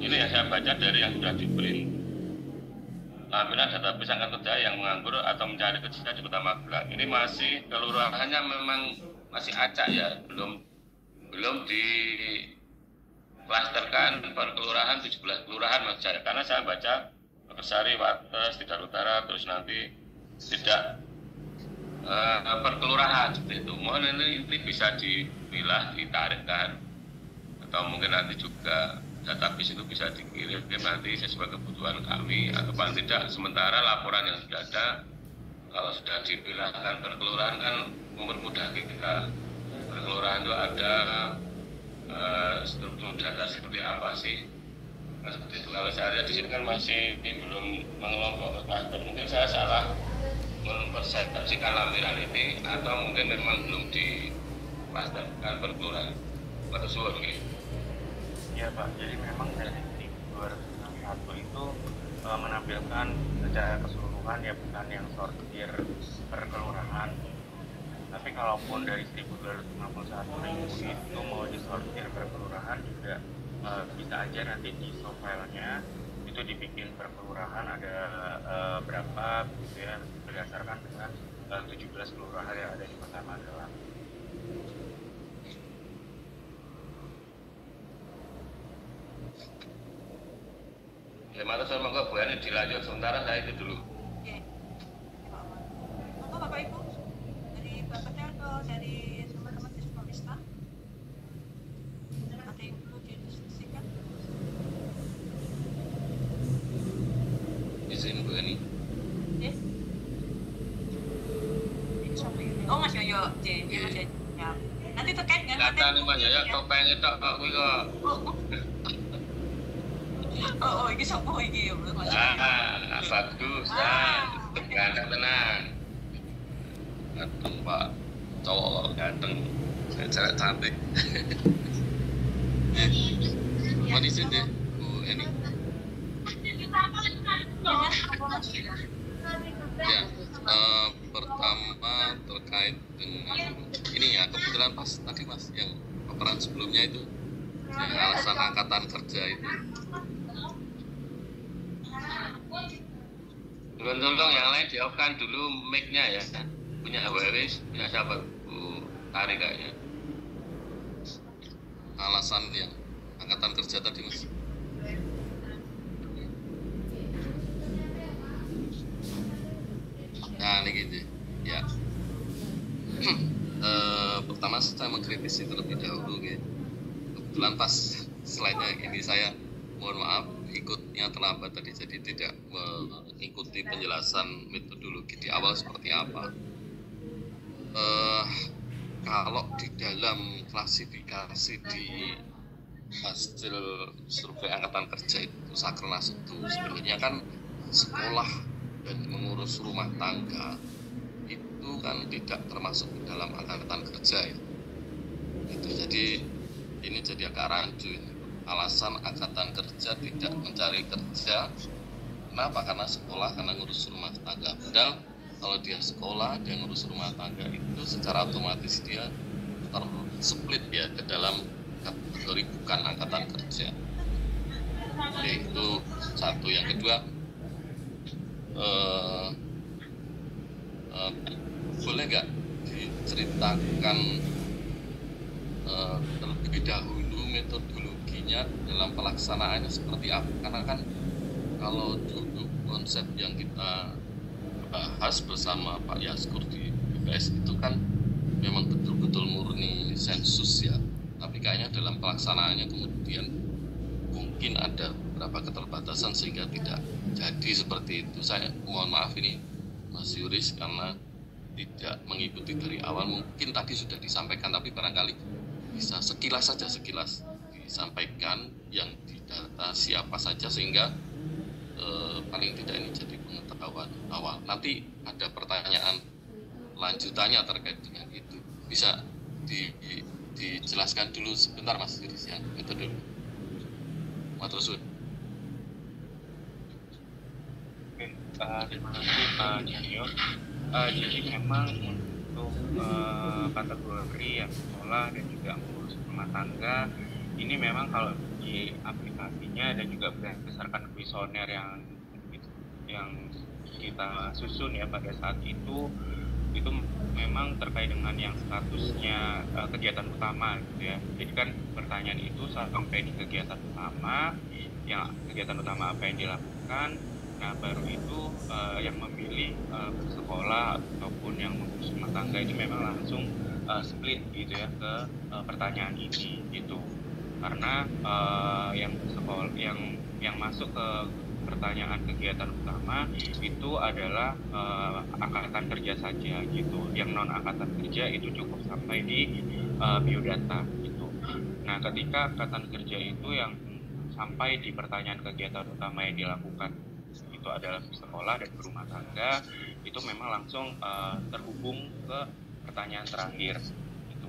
ini yang saya baca dari yang sudah di print. Lampiran database angkatan kerja yang menganggur atau mencari kerja di Kota Magelang. Ini masih kelurahannya memang masih acak ya, belum di klasterkan per kelurahan 17 kelurahan Mas Jaya. Karena saya baca Sari, Wates, Tidar Utara, terus nanti tidak per kelurahan seperti itu. Mohon ini bisa dipilah, ditarikkan, atau mungkin nanti juga database itu bisa dikirim nanti sesuai kebutuhan kami, atau paling tidak sementara laporan yang sudah ada kalau sudah dipilahkan per kelurahan kan mempermudah kita. Per kelurahan itu ada struktur data seperti apa sih, nah, seperti itu. Kalau saya lihat di sini kan masih belum mengelompok klaster, mungkin saya salah mempersepsikan lampiran ini, atau mungkin memang belum di klasterkan per kelurahan. Pada suara gitu. Ya Pak, jadi memang dari 261 itu menampilkan secara keseluruhan ya, bukan yang sortir per kelurahan. Tapi kalaupun dari 1.261 itu mau disortir per kelurahan juga bisa aja nanti di filenya itu dibikin per kelurahan ada berapa gitu ya, berdasarkan dengan 17 kelurahan yang ada di Kota Magelang. Ya matur suwun, monggo Bu Eni dilanjut sementara saya itu dulu. Oke. Monggo Bapak Ibu dari Bapaknya atau dari teman-teman di Sulawesi. Ada yang perlu didiskusikan? Izin Bu Eni. Oh Mas Yoyo, Mas Yoyo. Ya. Nanti terkait dengan Kata nih Mas Yoyo, topengnya tok kok kuwi kok. Oh, ini sopo iki ya, Mas. Bagus. Ganteng tenan. Ganteng Pak. Cowok ganteng. Cewek cantik. Mohon izin deh, Bu Eni. Ya, pertama terkait dengan ini ya, kebetulan pas tadi Mas yang paparan sebelumnya itu yang alasan angkatan kerja itu. Tolong yang lain jawabkan dulu mic-nya ya. Punya punya siapa? Bu Tari kayaknya. Alasan yang angkatan kerja tadi Mas. Nah ini gitu ya. Pertama saya mengkritisi terlebih dahulu gitu. Kebetulan pas slide-nya ini saya mohon maaf ikutnya terlambat tadi, jadi tidak mengikuti penjelasan metodologi di awal seperti apa. Kalau di dalam klasifikasi di hasil survei angkatan kerja itu Sakernas itu sebenarnya kan sekolah dan mengurus rumah tangga itu kan tidak termasuk dalam angkatan kerja ya. Itu jadi ini jadi agak rancu ya. Alasan angkatan kerja tidak mencari kerja, kenapa? Karena sekolah, karena ngurus rumah tangga. Padahal kalau dia sekolah, dia ngurus rumah tangga itu secara otomatis dia tersplit ya ke dalam kategori bukan angkatan kerja. Jadi itu satu. Yang kedua, boleh nggak diceritakan terlebih dahulu metodologinya dalam pelaksanaannya seperti apa? Karena kan kalau dulu konsep yang kita bahas bersama Pak Yaskur di BPS itu kan memang betul-betul murni sensus ya, tapi kayaknya dalam pelaksanaannya kemudian mungkin ada beberapa keterbatasan sehingga tidak jadi seperti itu. Saya mohon maaf ini Mas Yuris karena tidak mengikuti dari awal. Mungkin tadi sudah disampaikan, tapi barangkali bisa sekilas saja disampaikan yang didata siapa saja sehingga paling tidak ini jadi pengetahuan awal. Nanti ada pertanyaan lanjutannya terkait dengan itu. Bisa dijelaskan dulu sebentar Mas Yuris yang metode matur suwun. Oke, terima kasih Pak Junior. Jadi memang untuk kategori yang sekolah dan juga mengurus rumah tangga ini memang kalau di aplikasinya dan juga berdasarkan kuesioner yang kita susun ya pada saat itu memang terkait dengan yang statusnya kegiatan utama gitu ya. Jadi kan pertanyaan itu sampai di kegiatan utama apa yang dilakukan. Nah baru itu yang memilih sekolah ataupun yang mengurus rumah tangga ini memang langsung split gitu ya ke pertanyaan ini gitu. Karena yang sekolah yang masuk ke pertanyaan kegiatan utama itu adalah angkatan kerja saja gitu. Yang non angkatan kerja itu cukup sampai di biodata gitu. Nah ketika angkatan kerja itu yang sampai di pertanyaan kegiatan utama yang dilakukan itu adalah sekolah dan rumah tangga, itu memang langsung terhubung ke pertanyaan terakhir gitu.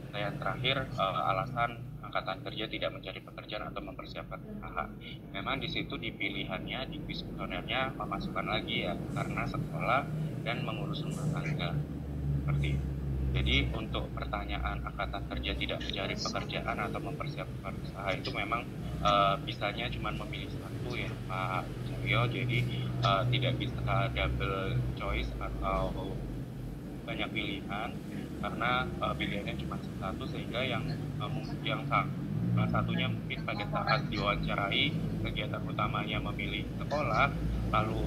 Pertanyaan terakhir alasan angkatan kerja tidak mencari pekerjaan atau mempersiapkan usaha. Memang di situ di pilihannya di kuesionernya memasukkan lagi ya karena sekolah dan mengurus rumah tangga seperti itu. Jadi untuk pertanyaan angkatan kerja tidak mencari pekerjaan atau mempersiapkan usaha itu memang bisanya cuma memilih satu ya Pak Suryo. Jadi tidak bisa double choice atau banyak pilihan karena pilihannya cuma satu sehingga yang Salah satunya mungkin pada saat diwawancarai kegiatan utamanya memilih sekolah, lalu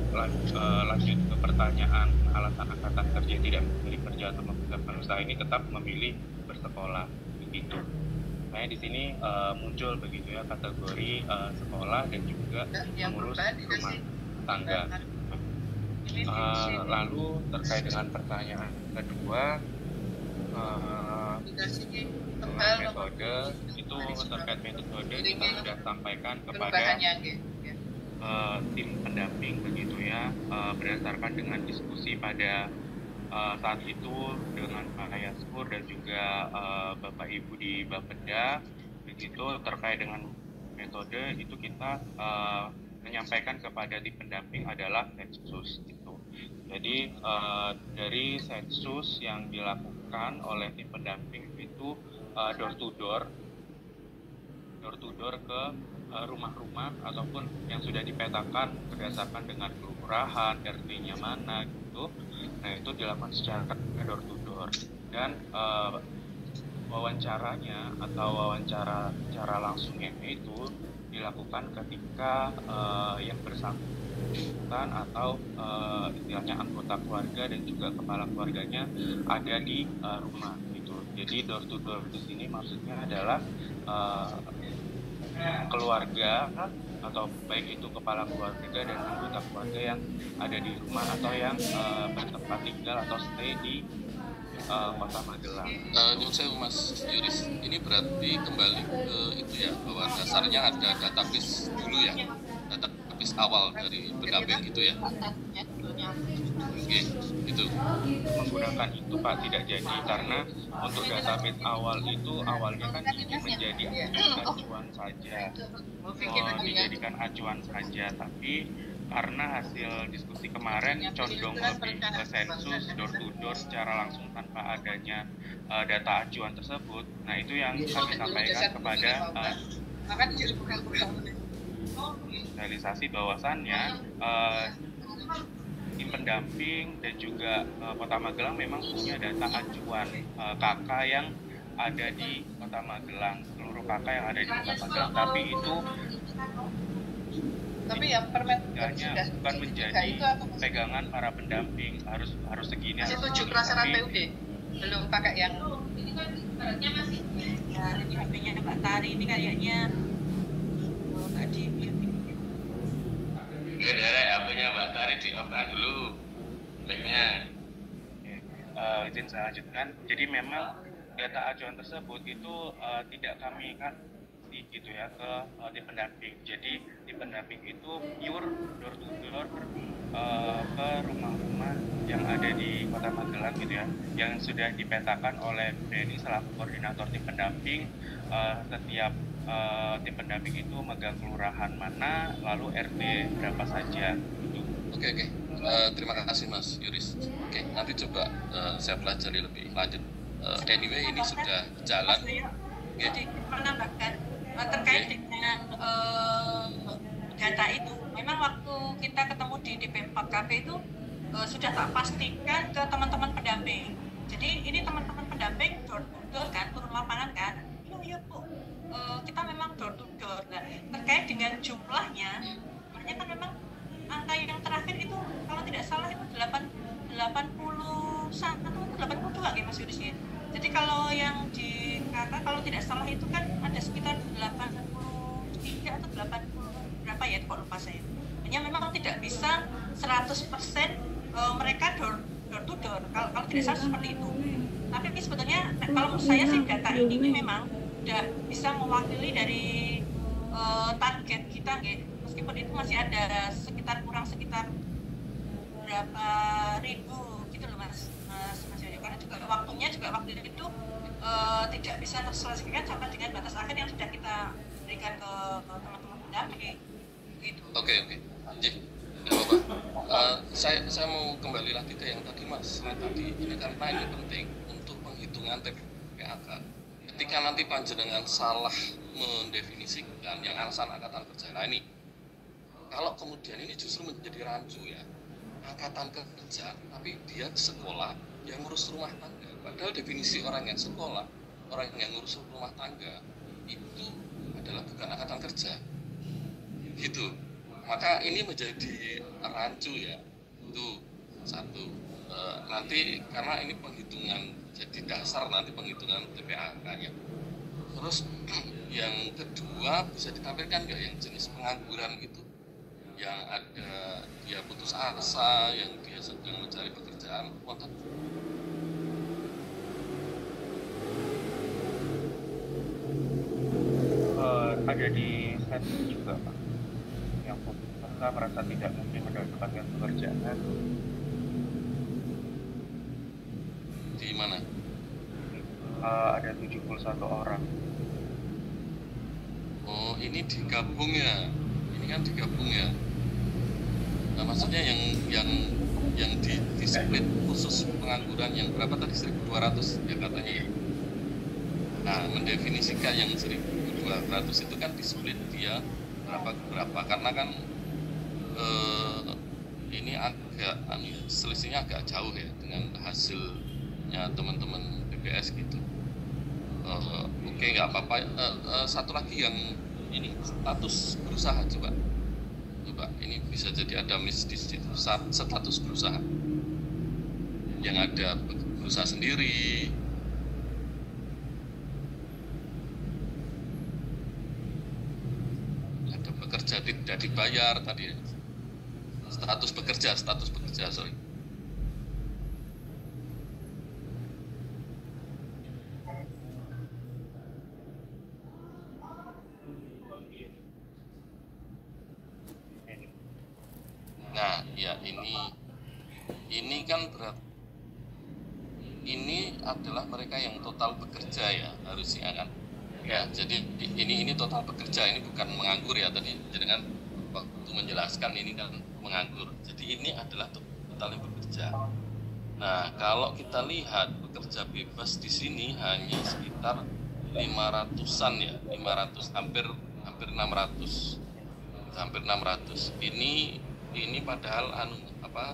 lanjut ke pertanyaan alasan angkatan kerja tidak memilih kerja atau mempersiapkan usaha ini tetap memilih bersekolah begitu. Makanya di sini muncul begitu ya kategori sekolah dan juga mengurus rumah tangga. Lalu terkait dengan pertanyaan kedua dengan metode itu, terkait metode kita sudah sampaikan kepada tim pendamping begitu ya, berdasarkan dengan diskusi pada saat itu dengan Pak Yaskur dan juga Bapak Ibu di Bapeda begitu. Terkait dengan metode itu kita menyampaikan kepada tim pendamping adalah sensus gitu. Jadi dari sensus yang dilakukan oleh tim pendamping itu door to door ke rumah-rumah ataupun yang sudah dipetakan berdasarkan dengan kelurahan, RT-nya mana gitu. Nah itu dilakukan secara door to door, dan wawancaranya atau wawancara secara langsungnya itu dilakukan ketika yang bersangkutan atau istilahnya anggota keluarga dan juga kepala keluarganya ada di rumah gitu. Jadi door to door di sini maksudnya adalah keluarga atau baik itu kepala keluarga dan anggota keluarga yang ada di rumah atau yang bertempat tinggal atau stay di Kota Magelang. Nyun sewu Mas Yuris, ini berarti kembali ke itu ya, bahwa dasarnya ada database dulu ya, database awal dari pendamping gitu ya. Oke, itu. Menggunakan itu Pak tidak jadi, karena untuk database awal itu awalnya kan ini menjadi acuan saja, dijadikan acuan saja, tapi karena hasil diskusi kemarin condong lebih ke sensus door to door secara langsung tanpa adanya data acuan tersebut. Nah itu yang kami sampaikan kepada realisasi bahwasannya tim pendamping dan juga Kota Magelang memang punya data acuan KK yang ada di Kota Magelang, seluruh KK yang ada di Kota Magelang, tapi yang permennya bukan menjadi pegangan para pendamping harus segini. Masih 7 pelaksanaan PUD, belum pakai yang ini kan ibaratnya masih ya, ini HP-nya Mbak Tari ini kayaknya nggak di HP-nya Mbak Tari di-off dulu baiknya. Izin saya lanjutkan. Jadi memang data acuan tersebut itu tidak kami kasih gitu ya ke tim pendamping. Jadi tim pendamping itu pure door to door ke rumah-rumah yang ada di Kota Magelang gitu ya, yang sudah dipetakan oleh BNI selaku koordinator tim pendamping. Setiap tim pendamping itu megang kelurahan mana, lalu RT berapa saja gitu. Oke. Terima kasih Mas Yuris. Oke, nanti coba saya pelajari lebih lanjut. Anyway ini sudah jalan. Jadi menambahkan terkait dengan data itu, memang waktu kita ketemu di DP4KP itu sudah tak pastikan ke teman-teman pendamping. Jadi ini teman-teman pendamping door to door kan, turun lapangan kan. Iya Bu, kita memang door to door. Nah, terkait dengan jumlahnya kan memang angka yang terakhir itu kalau tidak salah itu 81 atau 82 ya Mas Yuris ya. Jadi kalau yang di kakak kalau tidak salah itu kan ada sekitar 83 atau 80 berapa ya, kok lupa saya. Hanya memang tidak bisa 100% mereka door to door, kalau tidak salah seperti itu. Tapi sebetulnya kalau menurut saya sih data ini memang sudah bisa mewakili dari target kita gitu. Meskipun itu masih ada kurang sekitar berapa ribu gitu loh Mas Yoyo, karena juga waktunya waktu itu tidak bisa terselesaikan sampai dengan batas akhir yang sudah kita berikan ke teman-teman pendamping gitu. Oke. Jadi apa-apa. Saya mau kembali lagi ke yang tadi Mas tadi. Ini karena ini penting untuk penghitungan TPAK. Ketika nanti panjenengan salah mendefinisikan yang alasan angkatan kerja, nah ini kalau kemudian ini justru menjadi rancu ya, angkatan kerja tapi dia sekolah yang ngurus rumah tangga, padahal definisi orang yang sekolah, orang yang ngurus rumah tangga itu adalah bukan angkatan kerja gitu. Maka ini menjadi rancu ya, itu satu. Nanti karena ini penghitungan jadi dasar nanti penghitungan TPAK-nya. Terus yang kedua bisa ditampilkan nggak yang jenis pengangguran itu, yang ada dia putus asa, yang dia sedang mencari pekerjaan, wonten? Ada di set juga Pak, yang putus asa merasa tidak mungkin mendapatkan pekerjaan. Di mana? Ada 71 orang. Oh, ini digabung ya? Ini kan digabung ya? Nah, maksudnya yang di split khusus pengangguran yang berapa tadi, 1.200 ya katanya ya? Nah, mendefinisikan yang 1.200 itu kan di split dia berapa karena kan ini agak selisihnya agak jauh ya dengan hasilnya teman-teman BPS gitu. Oke, nggak apa-apa. Satu lagi yang ini status berusaha, coba ini bisa jadi ada miss di situ, status berusaha yang ada berusaha sendiri, ada bekerja tidak dibayar tadi ya. Status bekerja sorry. Nah, ya ini kan berat. Ini adalah mereka yang total bekerja ya harusnya kan. Ya, jadi ini total bekerja, ini bukan menganggur ya tadi. Jadi kan waktu menjelaskan ini kan menganggur. Jadi ini adalah total yang bekerja. Nah, kalau kita lihat pekerja bebas di sini hanya sekitar 500-an ya, 500 hampir 600. Hampir 600. Ini padahal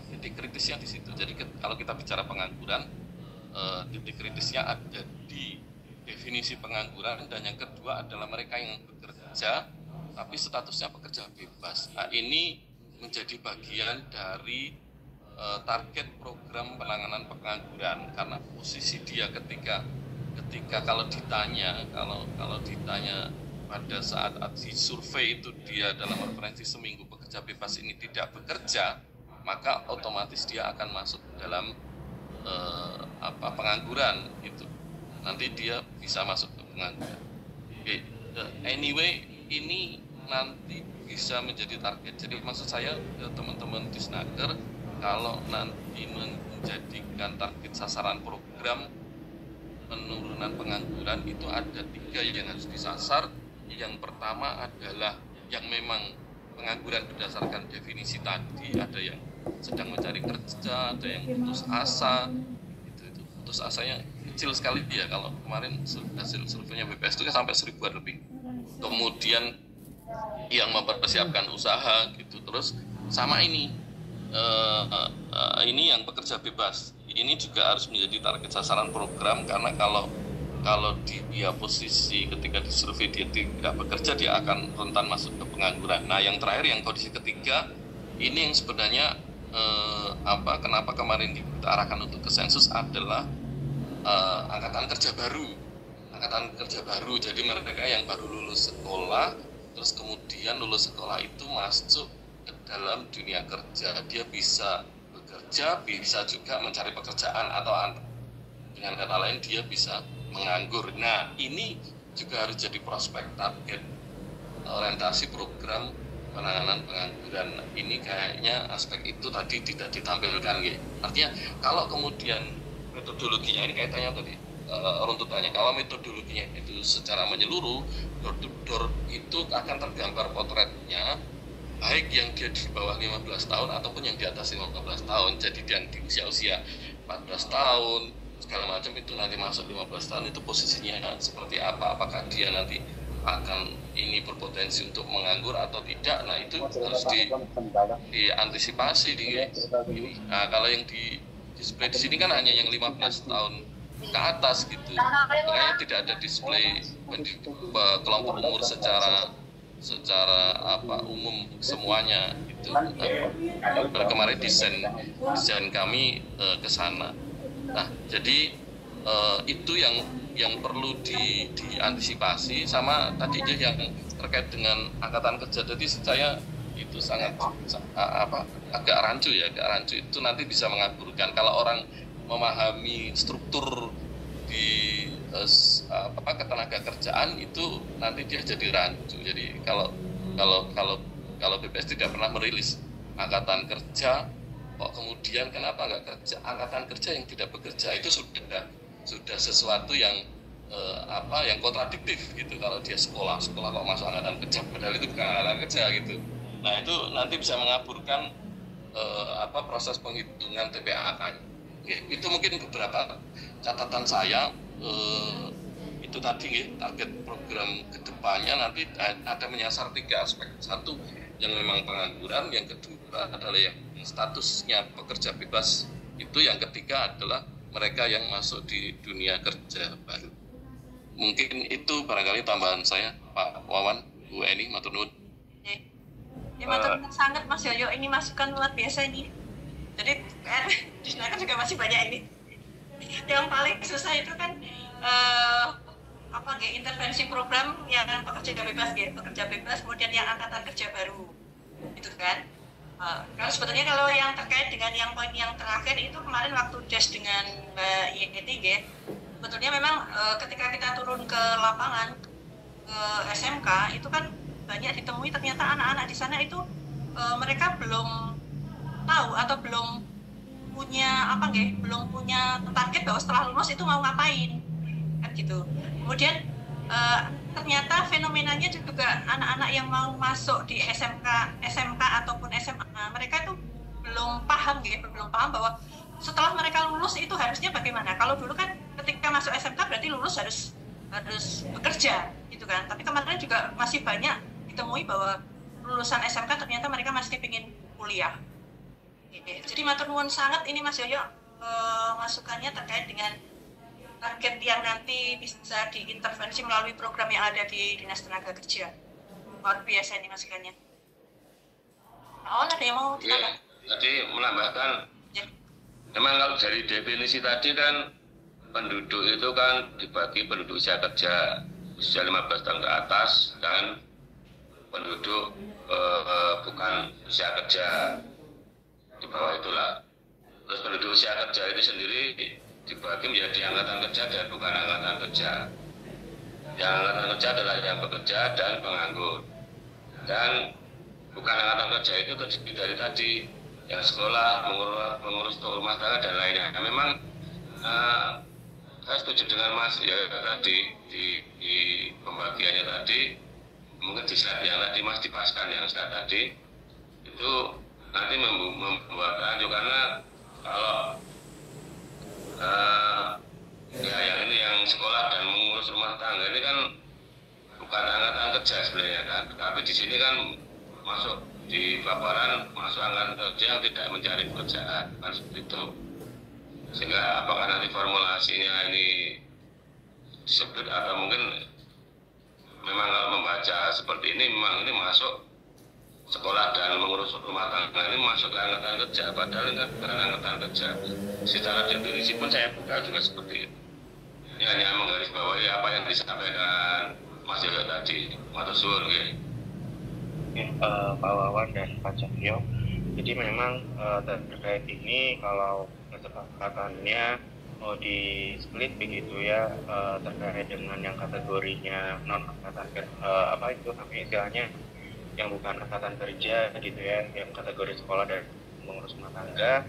titik kritisnya di situ. Jadi kalau kita bicara pengangguran, titik kritisnya ada di definisi pengangguran, dan yang kedua adalah mereka yang bekerja tapi statusnya pekerja bebas. Nah, ini menjadi bagian dari target program penanganan pengangguran, karena posisi dia ketika kalau ditanya pada saat di survei itu dia dalam referensi seminggu pekerja bebas ini tidak bekerja, maka otomatis dia akan masuk dalam pengangguran gitu. Nanti dia bisa masuk ke pengangguran. Anyway, ini nanti bisa menjadi target. Jadi maksud saya teman-teman di Snaker, kalau nanti menjadikan target sasaran program penurunan pengangguran itu ada 3 yang harus disasar. Yang pertama adalah yang memang pengangguran berdasarkan definisi tadi, ada yang sedang mencari kerja, ada yang putus asa, itu putus asanya kecil sekali dia. Kalau kemarin hasil surveinya BPS itu kan sampai 1000-an lebih. Kemudian yang mempersiapkan usaha gitu. Terus sama ini yang pekerja bebas ini juga harus menjadi target sasaran program, karena kalau dia posisi ketika disurvei dia tidak bekerja, dia akan rentan masuk ke pengangguran. Nah, yang terakhir, yang kondisi ketiga, ini yang sebenarnya kenapa kemarin kita arahkan untuk ke sensus adalah angkatan kerja baru. Jadi mereka yang baru lulus sekolah, terus kemudian lulus sekolah itu masuk ke dalam dunia kerja. Dia bisa bekerja, bisa juga mencari pekerjaan, atau dengan kata lain dia bisa menganggur. Nah, ini juga harus jadi prospek target orientasi program penanganan pengangguran. Ini kayaknya aspek itu tadi tidak ditampilkan ya. Artinya kalau kemudian metodologinya ini kaitannya tadi runtutannya, kalau metodologinya itu secara menyeluruh, door to door itu akan tergambar potretnya, baik yang dia di bawah 15 tahun ataupun yang di atas 15 tahun. Jadi yang di usia 14 tahun segala macam itu nanti masuk 15 tahun itu posisinya seperti apa, apakah dia nanti akan ini berpotensi untuk menganggur atau tidak. Nah, itu harus diantisipasi di ini. Nah, kalau yang di display di sini kan hanya yang 15 tahun ke atas gitu, makanya tidak ada display kelompok umur secara umum semuanya itu. Nah, kemarin desain kami ke sana. Nah, jadi itu yang perlu diantisipasi. Sama tadi yang terkait dengan angkatan kerja. Jadi saya itu sangat agak rancu itu nanti bisa mengaburkan kalau orang memahami struktur di ketenaga kerjaan itu nanti dia jadi rancu. Jadi kalau BPS tidak pernah merilis angkatan kerja, kok kemudian kenapa nggak kerja angkatan kerja yang tidak bekerja, itu sudah sesuatu yang yang kontradiktif gitu. Kalau dia sekolah kok masuk angkatan kerja, padahal itu bukan angkatan kerja gitu. Nah, itu nanti bisa mengaburkan proses penghitungan TPAK. Itu mungkin beberapa catatan saya. Itu tadi target program kedepannya nanti ada menyasar 3 aspek. Satu, yang memang pengangguran. Yang kedua adalah yang statusnya pekerja bebas. Itu yang ketiga adalah mereka yang masuk di dunia kerja baru. Mungkin itu barangkali tambahan saya, Pak Wawan, Bu Eni, matur nuwun. Ya, matur nuwun sangat Mas Yoyo, ini masukan luar biasa ini. Jadi di sana kan juga masih banyak ini. Yang paling susah itu kan intervensi program yang pekerja bebas, kemudian yang angkatan kerja baru, itu kan. Kalau sebetulnya kalau yang terkait dengan yang poin yang terakhir itu kemarin waktu des dengan Mbak Yeti, sebetulnya memang ketika kita turun ke lapangan ke SMK itu kan banyak ditemui ternyata anak-anak di sana itu mereka belum tahu atau belum punya target bahwa setelah lulus itu mau ngapain kan gitu. Kemudian ternyata fenomenanya juga anak-anak yang mau masuk di SMK ataupun SMA, mereka itu belum paham bahwa setelah mereka lulus itu harusnya bagaimana. Kalau dulu kan ketika masuk SMK berarti lulus harus bekerja gitu kan. Tapi kemarin juga masih banyak ditemui bahwa lulusan SMK ternyata mereka masih ingin kuliah. Jadi matur nuwun sangat ini Mas Yoyo masukannya terkait dengan target yang nanti bisa diintervensi melalui program yang ada di Dinas Tenaga Kerja. Luar biasa ini masukannya. Ada yang mau ditambah? Tadi menambahkan, memang kalau dari definisi tadi kan penduduk itu kan dibagi penduduk usia kerja usia 15 tahun ke atas dan penduduk bukan usia kerja di bawah itulah. Terus penduduk usia kerja itu sendiri dibagi menjadi angkatan kerja dan bukan angkatan kerja. Yang angkatan kerja adalah yang bekerja dan penganggur. Dan bukan angkatan kerja itu terdiri dari tadi yang sekolah, mengurus rumah tangga dan lainnya. Nah, memang saya setuju dengan Mas ya tadi di pembagiannya tadi, mungkin di slide yang tadi Mas dipaskan yang slide tadi itu nanti membuat rancu karena kalau yang ini yang sekolah dan mengurus rumah tangga ini kan bukan angkatan kerja sebenarnya kan, tapi di sini kan masuk di paparan masuk angkatan kerja yang tidak mencari pekerjaan kan seperti itu. Sehingga apakah nanti formulasinya ini disebut atau mungkin memang kalau membaca seperti ini memang ini masuk sekolah dan mengurus rumah tangga ini masuk ke angkatan kerja, padahal ini bukan angkatan kerja. Secara definisi pun saya buka juga seperti itu. Ini hanya menggarisbawahi apa yang disampaikan Mas Yoyo tadi. Matur suwun nggih. Pak Wawan dan Pak Cahyo. Jadi memang terkait ini kalau kesepakatannya mau di split begitu ya terkait dengan yang kategorinya non angkatan istilahnya yang bukan angkatan kerja gitu ya, yang kategori sekolah dan mengurus rumah tangga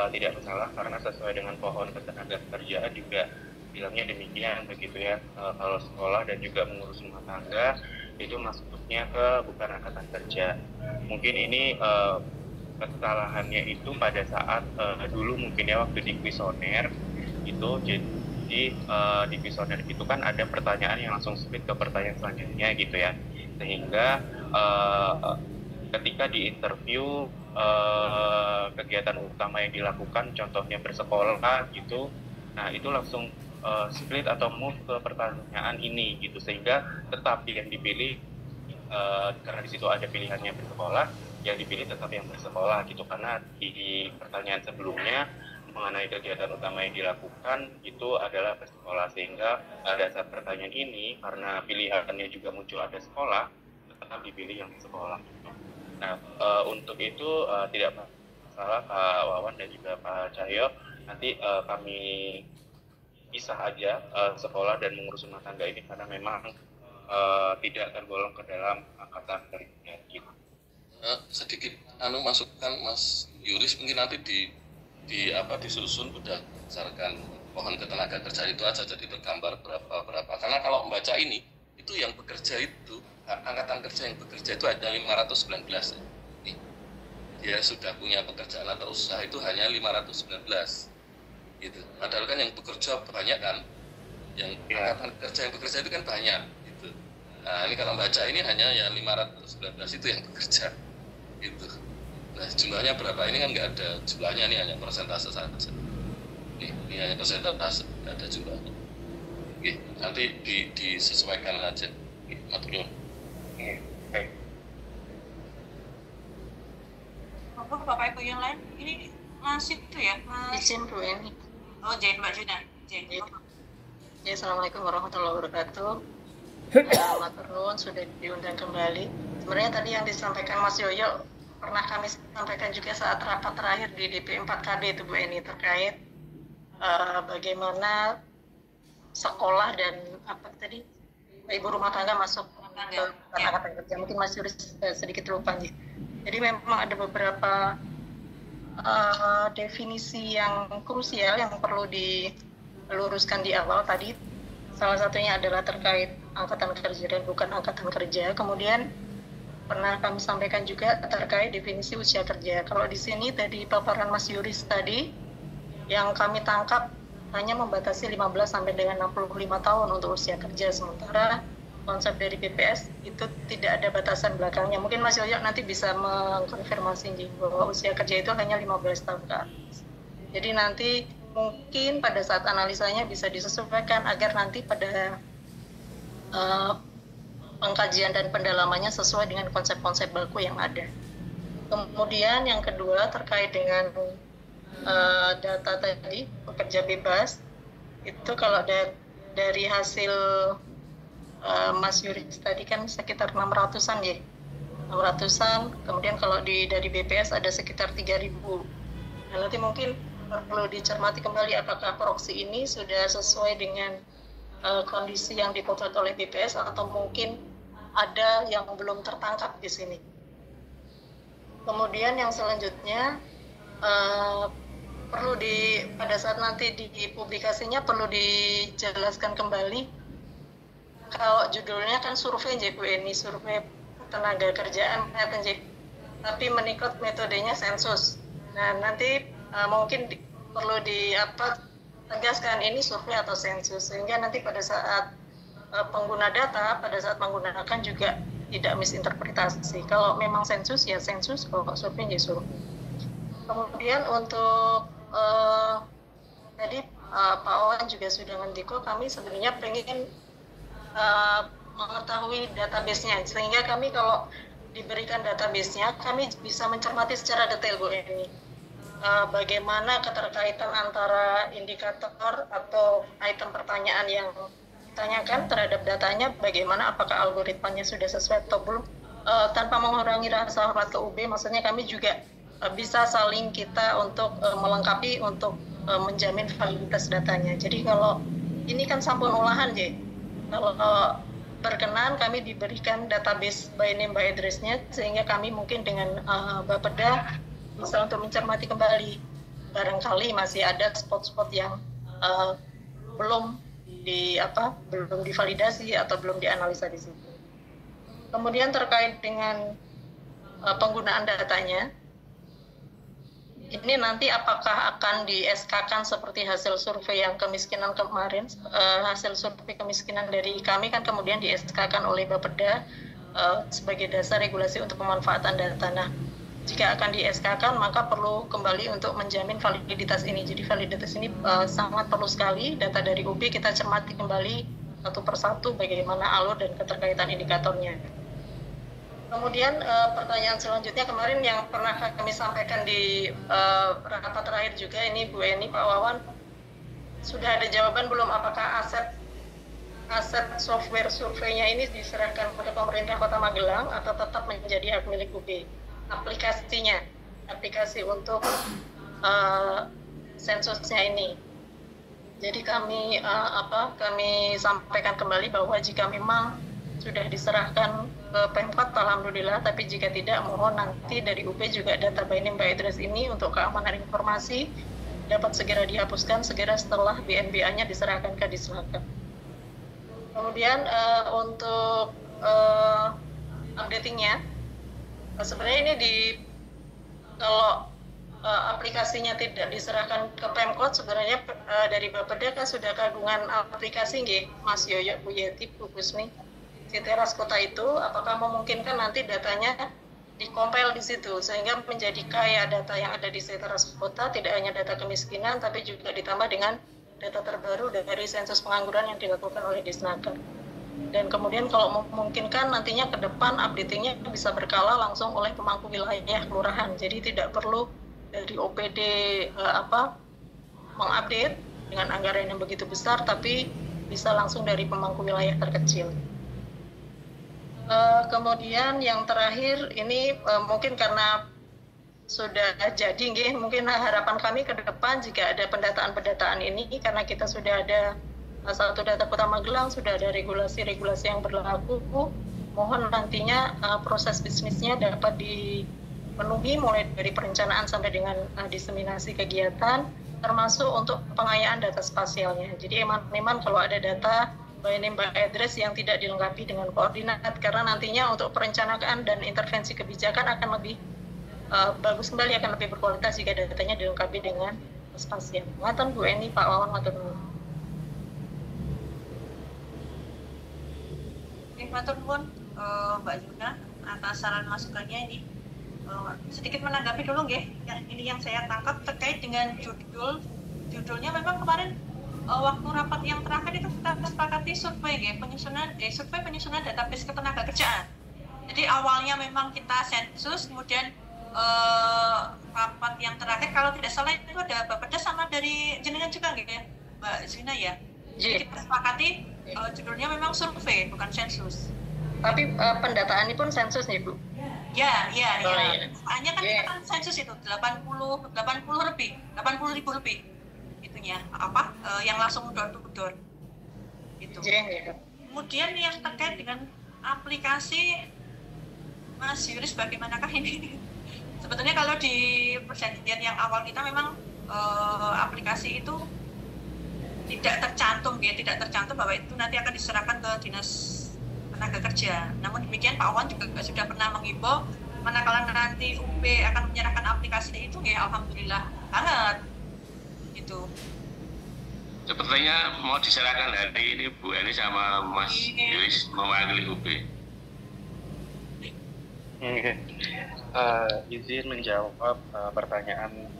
tidak masalah karena sesuai dengan pohon ketenagakerjaan juga bilangnya demikian begitu ya. Kalau sekolah dan juga mengurus rumah tangga itu masuknya ke bukan angkatan kerja. Mungkin ini kesalahannya itu pada saat dulu mungkin ya waktu di kuesioner itu, jadi di kuesioner itu kan ada pertanyaan yang langsung split ke pertanyaan selanjutnya gitu ya, sehingga ketika di interview kegiatan utama yang dilakukan contohnya bersekolah gitu, nah itu langsung split atau move ke pertanyaan ini gitu, sehingga tetap yang dipilih karena di situ ada pilihannya bersekolah, yang dipilih tetap yang bersekolah gitu, karena di pertanyaan sebelumnya mengenai kegiatan utama yang dilakukan itu adalah bersekolah, sehingga dasar pertanyaan ini karena pilihannya juga muncul ada sekolah, tetap dipilih yang sekolah. Nah, untuk itu tidak masalah Pak Wawan dan juga Pak Cahyo, nanti kami pisah aja sekolah dan mengurus rumah tangga ini karena memang tidak tergolong ke dalam angkatan kerja gitu. Sedikit masukan Mas Yuris, mungkin nanti disusun berdasarkan pohon ketenaga kerja itu aja, jadi tergambar berapa, karena kalau membaca ini itu yang bekerja itu angkatan kerja yang bekerja itu ada 519 nih. Dia sudah punya pekerjaan atau usaha itu hanya 519 gitu. Padahal kan yang bekerja banyak kan, yang angkatan kerja yang bekerja itu kan banyak gitu. Nah ini kalau baca ini hanya ya 519 itu yang bekerja gitu. Nah jumlahnya berapa ini kan nggak ada jumlahnya, ini hanya persentase saja. Ini hanya persentase, nggak ada jumlahnya. Oke, nanti disesuaikan aja. Matur nuwun. Baik. Bapak Ibu yang lain ini masih itu ya Mas. Izin Bu Eni. Oh Jen, Mbak Juna. Jen. Ya, Assalamualaikum warahmatullahi wabarakatuh. Matur nuwun sudah diundang kembali. Sebenarnya tadi yang disampaikan Mas Yoyo pernah kami sampaikan juga saat rapat terakhir di DP 4KD itu Bu Eni, terkait bagaimana sekolah dan apa tadi ibu rumah tangga masuk ke angkatan kerja. Mungkin Mas Yuris sedikit lupa nih. Jadi memang ada beberapa definisi yang krusial yang perlu diluruskan di awal tadi. Salah satunya adalah terkait angkatan kerja dan bukan angkatan kerja. Kemudian pernah kami sampaikan juga terkait definisi usia kerja. Kalau di sini tadi paparan Mas Yuris tadi yang kami tangkap hanya membatasi 15 sampai dengan 65 tahun untuk usia kerja, sementara konsep dari BPS itu tidak ada batasan belakangnya. Mungkin Mas Yoyo nanti bisa mengkonfirmasi bahwa usia kerja itu hanya 15 tahun ke atas. Jadi nanti mungkin pada saat analisanya bisa disesuaikan agar nanti pada pengkajian dan pendalamannya sesuai dengan konsep-konsep baku yang ada. Kemudian yang kedua terkait dengan data tadi pekerja bebas itu kalau dari hasil Mas Yuris tadi kan sekitar 600-an ya, 600-an. Kemudian kalau dari BPS ada sekitar 3.000. Nah, nanti mungkin perlu dicermati kembali apakah proksi ini sudah sesuai dengan kondisi yang dipotret oleh BPS atau mungkin ada yang belum tertangkap di sini. Kemudian yang selanjutnya perlu pada saat nanti di publikasinya perlu dijelaskan kembali. Kalau judulnya kan survei Bu Eni, survei tenaga kerjaan tapi menikot metodenya sensus. Nah nanti mungkin perlu tegaskan ini survei atau sensus, sehingga nanti pada saat pengguna data pada saat menggunakan juga tidak misinterpretasi. Kalau memang sensus ya sensus, kalau survei ya survei. Kemudian untuk tadi Pak Owen juga sudah mendiko, kami sebenarnya pengen mengetahui database-nya, sehingga kami kalau diberikan database-nya kami bisa mencermati secara detail Bu Eni bagaimana keterkaitan antara indikator atau item pertanyaan yang ditanyakan terhadap datanya, bagaimana apakah algoritmanya sudah sesuai atau belum, tanpa mengurangi rasa hormat ke UB. Maksudnya kami juga bisa saling kita untuk melengkapi untuk menjamin validitas datanya. Jadi kalau ini kan sampul olahan kalau berkenan kami diberikan database by name by address-nya, sehingga kami mungkin dengan Bapeda bisa untuk mencermati kembali. Barangkali masih ada spot-spot yang belum divalidasi atau belum dianalisa di situ. Kemudian terkait dengan penggunaan datanya, ini nanti apakah akan di SK-kan seperti hasil survei yang kemiskinan kemarin, hasil survei kemiskinan dari kami kan kemudian di SK-kan oleh Bapeda sebagai dasar regulasi untuk pemanfaatan data. Nah, jika akan di SK-kan maka perlu kembali untuk menjamin validitas ini. Jadi validitas ini sangat perlu sekali. Data dari UB kita cermati kembali satu persatu bagaimana alur dan keterkaitan indikatornya. Kemudian pertanyaan selanjutnya kemarin yang pernah kami sampaikan di rapat terakhir juga, ini Bu Eni, Pak Wawan, sudah ada jawaban belum apakah aset software surveinya ini diserahkan kepada pemerintah Kota Magelang atau tetap menjadi hak milik UB? Aplikasi untuk sensusnya ini. Jadi kami sampaikan kembali bahwa jika memang sudah diserahkan ke Pemkot, alhamdulillah, tapi jika tidak, mohon nanti dari UB juga data by name by address ini untuk keamanan informasi dapat segera dihapuskan segera setelah BNBA-nya diserahkan ke Disnaker. Kemudian untuk updatingnya, sebenarnya ini kalau aplikasinya tidak diserahkan ke Pemkot, sebenarnya dari Bapeda kan sudah kagungan aplikasi nggih, Mas Yoyo, Bu Yeti, Bu Kusmi, si teras kota itu, apakah memungkinkan nanti datanya dikompil di situ sehingga menjadi kaya data yang ada di teras kota, tidak hanya data kemiskinan tapi juga ditambah dengan data terbaru dari sensus pengangguran yang dilakukan oleh Disnaker. Dan kemudian kalau memungkinkan nantinya ke depan updatingnya bisa berkala langsung oleh pemangku wilayah kelurahan. Jadi tidak perlu dari OPD mengupdate dengan anggaran yang begitu besar, tapi bisa langsung dari pemangku wilayah terkecil. Kemudian yang terakhir ini mungkin karena sudah jadi nggih, mungkin harapan kami ke depan jika ada pendataan ini, karena kita sudah ada satu data Kota Magelang, sudah ada regulasi-regulasi yang berlaku, mohon nantinya proses bisnisnya dapat dipenuhi mulai dari perencanaan sampai dengan diseminasi kegiatan, termasuk untuk pengayaan data spasialnya. Jadi eman-eman kalau ada data by name by address yang tidak dilengkapi dengan koordinat, karena nantinya untuk perencanaan dan intervensi kebijakan akan lebih bagus kembali, akan lebih berkualitas jika datanya dilengkapi dengan spasial. Ngaten Bu Eni, Pak Wawan, ngaten. Matur nuwun Mbak Juna atas saran masukannya ini. Sedikit menanggapi dulu nggih, yang saya tangkap terkait dengan judulnya memang kemarin waktu rapat yang terakhir itu kita sepakati survei nggih, survei penyusunan database ketenagakerjaan. Jadi awalnya memang kita sensus, kemudian rapat yang terakhir kalau tidak salah itu ada Bapeda sama dari jenengan juga nggih ya, Mbak Zina ya. Jadi kita sepakati judulnya memang survei bukan sensus. Tapi pendataan ini pun sensus nih Bu. Ya. Hanya kan kita kan sensus itu 80.000 lebih itunya yang langsung door to door itu. Kemudian yang terkait dengan aplikasi, Mas Yuris, bagaimanakah ini? Sebetulnya kalau di perjanjian yang awal kita memang aplikasi itu tidak tercantum bahwa itu nanti akan diserahkan ke Dinas Tenaga Kerja. Namun demikian Pak Wawan juga sudah pernah menghimbau manakala nanti UB akan menyerahkan aplikasi itu, ya alhamdulillah banget gitu. Sepertinya mau diserahkan hari ini Bu Eni sama Mas Yuris mewakili UB. Izin menjawab pertanyaan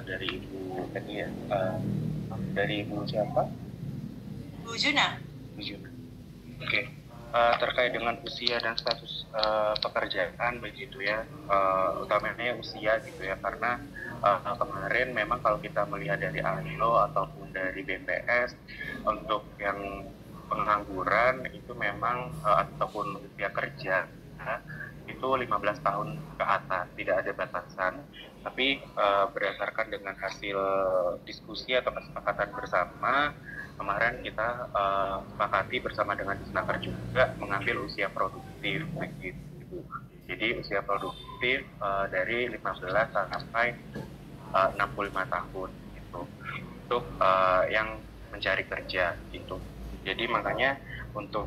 dari Ibu Eni ya. Dari Ibu siapa? Bu Juna. Oke. Terkait dengan usia dan status pekerjaan begitu ya, utamanya usia gitu ya, karena kemarin memang kalau kita melihat dari AILO ataupun dari BPS untuk yang pengangguran itu memang ataupun usia kerja itu 15 tahun ke atas, tidak ada batasan. Tapi berdasarkan dengan hasil diskusi atau kesepakatan bersama, kemarin kita sepakati bersama dengan Disnaker juga mengambil usia produktif begitu. Jadi usia produktif dari 15 sampai 65 tahun gitu. Untuk yang mencari kerja gitu. Jadi makanya untuk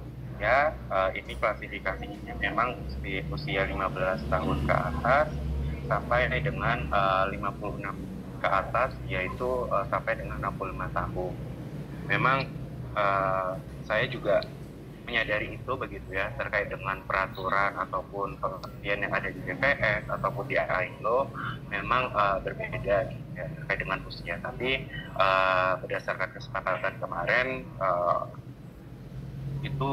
ini klasifikasinya memang di usia 15 tahun ke atas sampai dengan 56 ke atas, yaitu sampai dengan 65 tahun. Memang saya juga menyadari itu begitu ya, terkait dengan peraturan ataupun pengertian yang ada di BPS ataupun di ILO memang berbeda gitu ya, terkait dengan usia. Tapi berdasarkan kesepakatan kemarin itu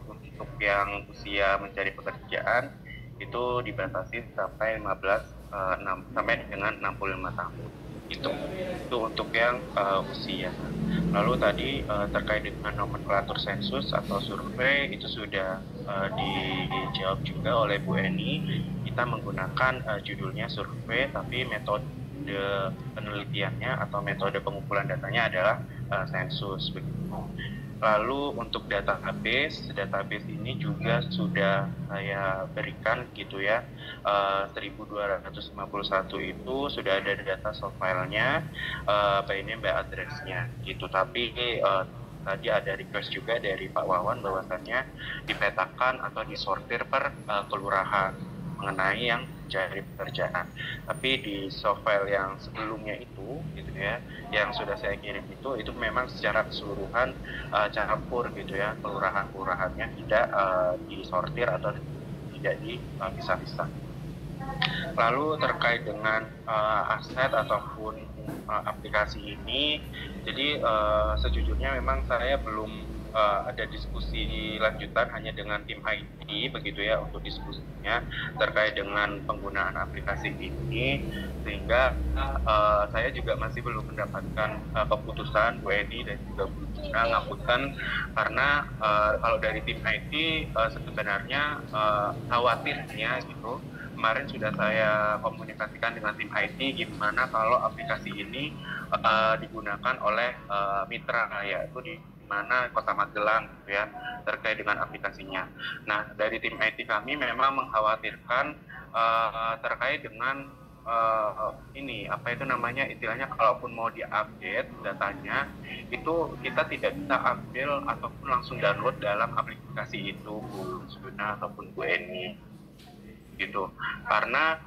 untuk yang usia mencari pekerjaan itu dibatasi sampai sampai dengan 65 tahun. Itu untuk yang usia. Lalu tadi terkait dengan nomenklatur sensus atau survei itu sudah dijawab juga oleh Bu Eni. Kita menggunakan judulnya survei, tapi metode penelitiannya atau metode pengumpulan datanya adalah sensus begitu. Lalu untuk database ini juga sudah saya berikan gitu ya, 1251 itu sudah ada data soft file-nya, by name by address-nya gitu. Tapi tadi ada request juga dari Pak Wawan bahwasannya dipetakan atau disortir per kelurahan mengenai yang cari pekerjaan. Tapi di soft file yang sebelumnya itu gitu ya, yang sudah saya kirim itu memang secara keseluruhan campur gitu ya, kelurahan-kelurahannya tidak disortir atau tidak dipisah-pisah. Lalu terkait dengan aset ataupun aplikasi ini, jadi sejujurnya memang saya belum ada diskusi lanjutan hanya dengan tim IT begitu ya untuk diskusinya terkait dengan penggunaan aplikasi ini, sehingga saya juga masih belum mendapatkan keputusan Bu Edi dan juga Bu Gina ngapunten, karena kalau dari tim IT sebenarnya khawatirnya gitu, kemarin sudah saya komunikasikan dengan tim IT gimana kalau aplikasi ini digunakan oleh mitra, yaitu di mana Kota Magelang gitu ya, terkait dengan aplikasinya. Nah, dari tim IT kami memang mengkhawatirkan terkait dengan ini apa itu namanya, istilahnya kalaupun mau diupdate datanya itu kita tidak bisa ambil ataupun langsung download dalam aplikasi itu, Bu Suna ataupun Bu Eni gitu, karena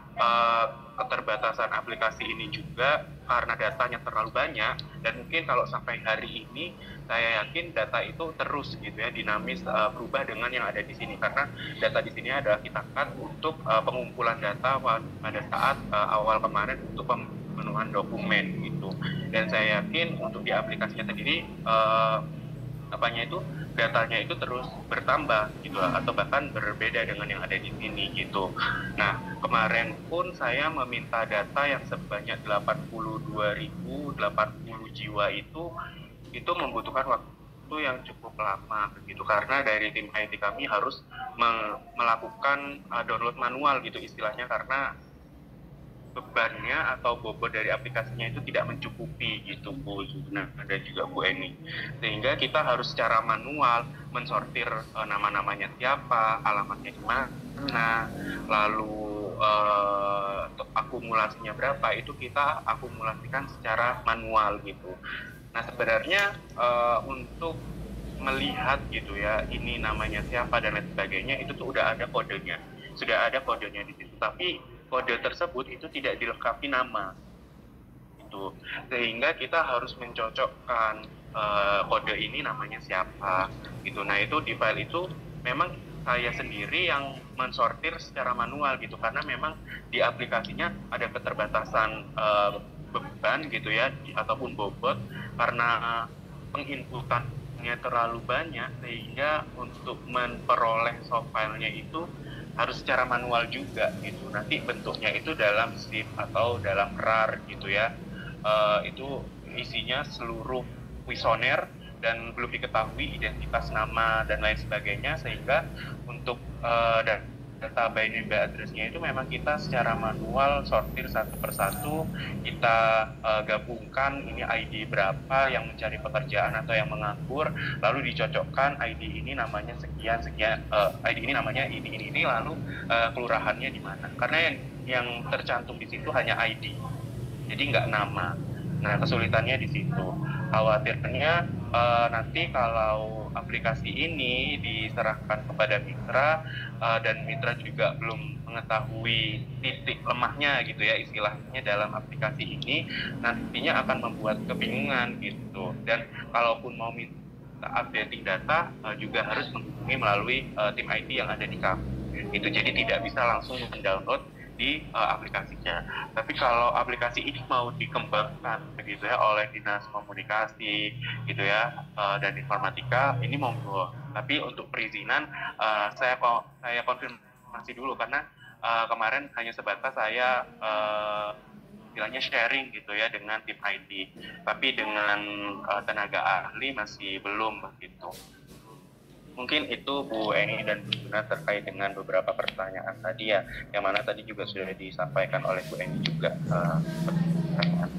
keterbatasan aplikasi ini juga karena datanya terlalu banyak, dan mungkin kalau sampai hari ini saya yakin data itu terus gitu ya dinamis berubah dengan yang ada di sini, karena data di sini adalah kita cut untuk pengumpulan data pada saat awal kemarin untuk pemenuhan dokumen gitu, dan saya yakin untuk di aplikasinya sendiri datanya itu terus bertambah gitu atau bahkan berbeda dengan yang ada di sini gitu. Nah, kemarin pun saya meminta data yang sebanyak 82.080 jiwa itu membutuhkan waktu yang cukup lama begitu, karena dari tim IT kami harus melakukan download manual gitu istilahnya, karena bebannya atau bobot dari aplikasinya itu tidak mencukupi gitu Bu Zuna dan juga Bu Eni, sehingga kita harus secara manual mensortir nama-namanya siapa, alamatnya di mana, lalu akumulasinya berapa itu kita akumulasikan secara manual gitu. Nah, sebenarnya untuk melihat gitu ya ini namanya siapa dan lain sebagainya itu tuh sudah ada kodenya di situ, tapi kode tersebut itu tidak dilengkapi nama itu, sehingga kita harus mencocokkan kode ini namanya siapa gitu. Nah, itu di file itu memang saya sendiri yang mensortir secara manual gitu, karena memang di aplikasinya ada keterbatasan beban gitu ya ataupun bobot, karena penginputannya terlalu banyak, sehingga untuk memperoleh soft filenya itu harus secara manual juga gitu. Nanti bentuknya itu dalam zip atau dalam RAR gitu ya. Itu isinya seluruh kuesioner dan belum diketahui identitas nama dan lain sebagainya, sehingga untuk data by name by address-nya itu memang kita secara manual sortir satu persatu, kita gabungkan ini ID berapa yang mencari pekerjaan atau yang menganggur, lalu dicocokkan ID ini namanya sekian ID ini namanya ini lalu kelurahannya di mana, karena yang tercantum di situ hanya ID, jadi nggak nama. Nah, kesulitannya di situ. Khawatirnya nanti kalau aplikasi ini diserahkan kepada mitra dan mitra juga belum mengetahui titik lemahnya gitu ya istilahnya dalam aplikasi ini, nantinya akan membuat kebingungan gitu. Dan kalaupun mau updating data juga harus menghubungi melalui tim IT yang ada di kami. Itu jadi tidak bisa langsung mendownload di aplikasinya. Tapi kalau aplikasi ini mau dikembangkan begitu ya oleh Dinas Komunikasi gitu ya dan Informatika, ini monggo. Tapi untuk perizinan saya konfirmasi dulu karena kemarin hanya sebatas saya istilahnya sharing gitu ya dengan tim IT. Tapi dengan tenaga ahli masih belum begitu. Mungkin itu Bu Eni dan Bu Juna terkait dengan beberapa pertanyaan tadi ya, yang mana tadi juga sudah disampaikan oleh Bu Eni juga pertanyaan.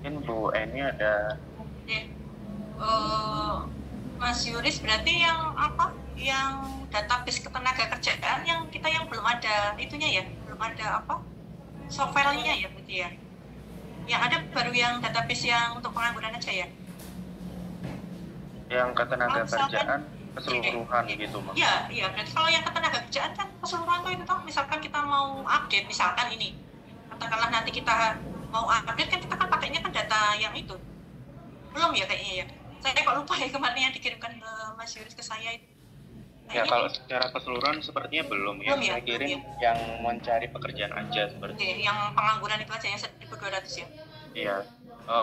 Mungkin Bu Eni ada. Mas Yuris, berarti yang apa? Yang database ketenaga kerjaan yang kita yang belum ada itunya ya, belum ada apa? Software-nya ya berarti ya. Yang ada baru yang database yang untuk pengangguran aja ya. Yang ketenaga kerjaan keseluruhan gitu Mas. Iya, berarti kalau yang ketenaga kerjaan kan keseluruhan tuh itu toh, misalkan kita mau update misalkan ini. Katakanlah nanti kita mau update kan kita kan pakainya kan data yang itu. Belum ya kayaknya ya. Saya kok lupa ya kemarin yang dikirimkan ke Mas Yuris ke saya itu. Ya kalau secara keseluruhan sepertinya belum ya. Saya kirim yang mencari pekerjaan aja seperti. Oke, yang pengangguran itu aja yang 1.200 ya. Iya.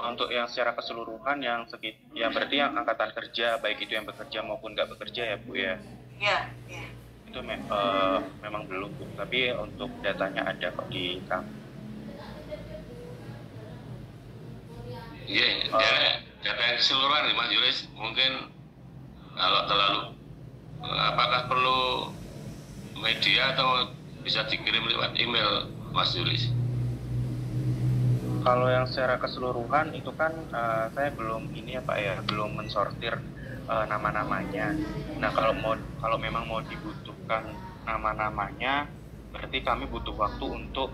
Untuk yang secara keseluruhan yang ya berarti yang angkatan kerja baik itu yang bekerja maupun nggak bekerja ya Bu ya. Iya. Itu memang belum Bu. Tapi untuk datanya ada kok di kami. Iya, data yang keseluruhan Mas Yuris mungkin kalau terlalu apakah perlu media atau bisa dikirim lewat email Mas Yuris? Kalau yang secara keseluruhan itu kan saya belum belum mensortir nama-namanya. Nah kalau memang mau dibutuhkan nama-namanya, berarti kami butuh waktu untuk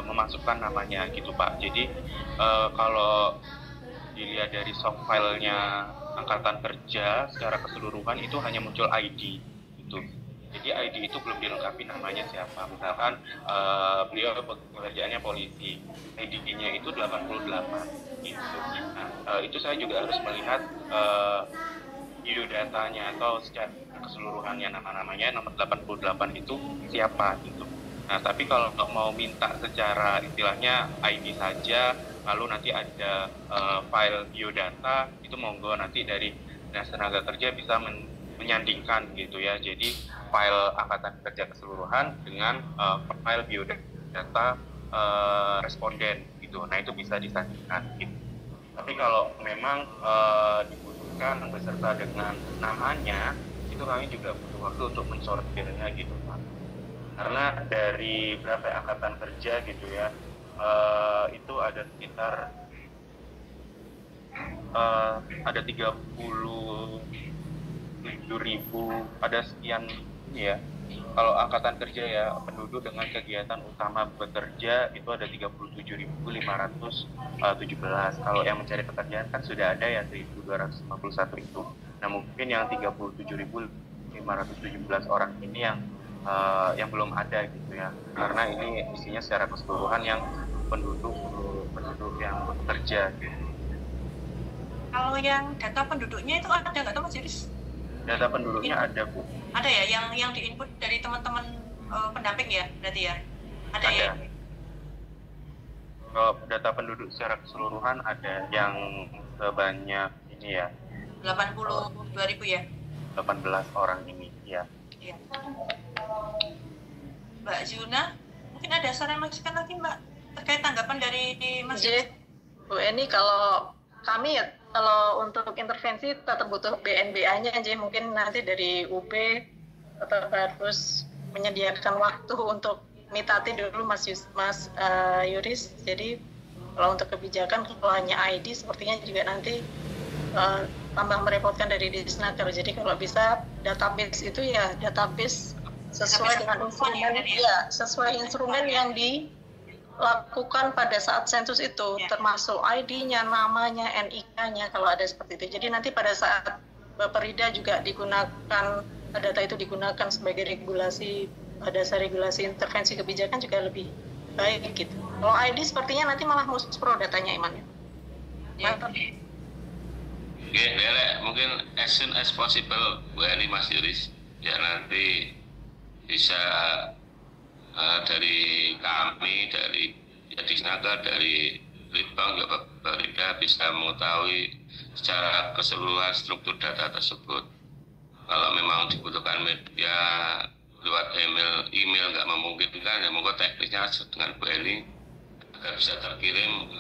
memasukkan namanya gitu Pak. Jadi kalau dilihat dari soft filenya Angkatan Kerja secara keseluruhan itu hanya muncul ID gitu. Jadi ID itu belum dilengkapi namanya siapa. Misalkan beliau pekerjaannya polisi, ID-nya itu 88 gitu. Nah, itu saya juga harus melihat biodatanya atau secara keseluruhannya nama-namanya nomor 88 itu siapa gitu. Nah, tapi kalau mau minta secara istilahnya ID saja, lalu nanti ada file biodata, itu monggo nanti dari Dinas Tenaga Kerja bisa menyandingkan gitu ya. Jadi file Angkatan Kerja keseluruhan dengan file biodata responden gitu. Nah, itu bisa disandingkan gitu. Tapi kalau memang dibutuhkan beserta dengan namanya, itu kami juga butuh waktu untuk mensortirnya gitu Pak. Karena dari berapa Angkatan Kerja gitu ya, itu ada sekitar ada 37.000, ada sekian ini ya. Kalau Angkatan Kerja ya penduduk dengan kegiatan utama bekerja itu ada 37.517. Kalau yang mencari pekerjaan kan sudah ada ya 1.251 itu. Nah mungkin yang 37.517 orang ini yang belum ada gitu ya, karena ini isinya secara keseluruhan yang penduduk yang bekerja gitu. Kalau yang data penduduknya itu ada nggak tuh Mas Yuris? Data penduduknya ada Bu. Ada ya, yang diinput dari teman-teman pendamping ya berarti ya? Ada. Ya? Kalau data penduduk secara keseluruhan ada yang sebanyak ini ya 82.000 ya? 18 orang ini ya. Iya. Mbak Juna, mungkin ada saran masukan lagi Mbak terkait tanggapan dari Mas Yuris? Bu Eni, kalau kami ya kalau untuk intervensi tetap butuh BNBA-nya aja, mungkin nanti dari UB tetap harus menyediakan waktu untuk mitati dulu Mas Yuris. Jadi kalau untuk kebijakan kalau hanya ID sepertinya juga nanti tambah merepotkan dari Disnaker. Jadi kalau bisa database itu ya database sesuai dengan instrumen ya, sesuai instrumen yang dilakukan pada saat sensus itu, termasuk ID-nya, namanya, NIK-nya kalau ada seperti itu. Jadi nanti pada saat Baperida juga digunakan, data itu digunakan sebagai regulasi dasar regulasi intervensi kebijakan juga lebih baik gitu. Kalau ID sepertinya nanti malah muspro datanya Iman ya. Mantap. Oke, mungkin as soon as possible Bu Eni, Mas Yuris, ya nanti bisa dari kami, dari Disnaker, dari Litbang, Bapeda bisa mengetahui secara keseluruhan struktur data tersebut. Kalau memang dibutuhkan media lewat email nggak memungkinkan, ya monggo teknisnya dengan Bu Eni agar bisa terkirim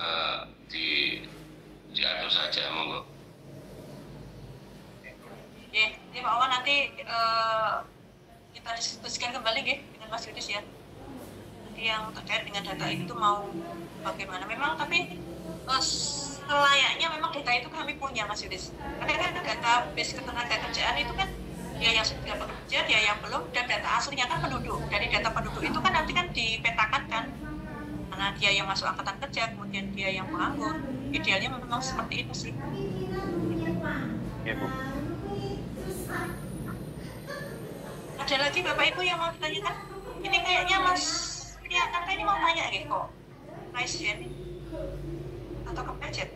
diatur saja, monggo. Ini Pak Wawan nanti kita diskusikan kembali dengan Mas Yudis ya. Nanti yang terkait dengan data itu mau bagaimana. Memang tapi selayaknya memang data itu kami punya Mas Yudis. Karena kan database ketenagakerjaan itu kan dia yang sudah bekerja, dia yang belum, dan data aslinya kan penduduk. Dari data penduduk itu kan nanti kan dipetakan kan. Karena dia yang masuk angkatan kerja, kemudian dia yang menganggur. Idealnya memang seperti itu sih. Ya Bu. Ada lagi Bapak Ibu yang mau ditanyakan? Ini kayaknya Mas Priyanka ini mau tanya kok. Nice ya nih. Atau kepencet?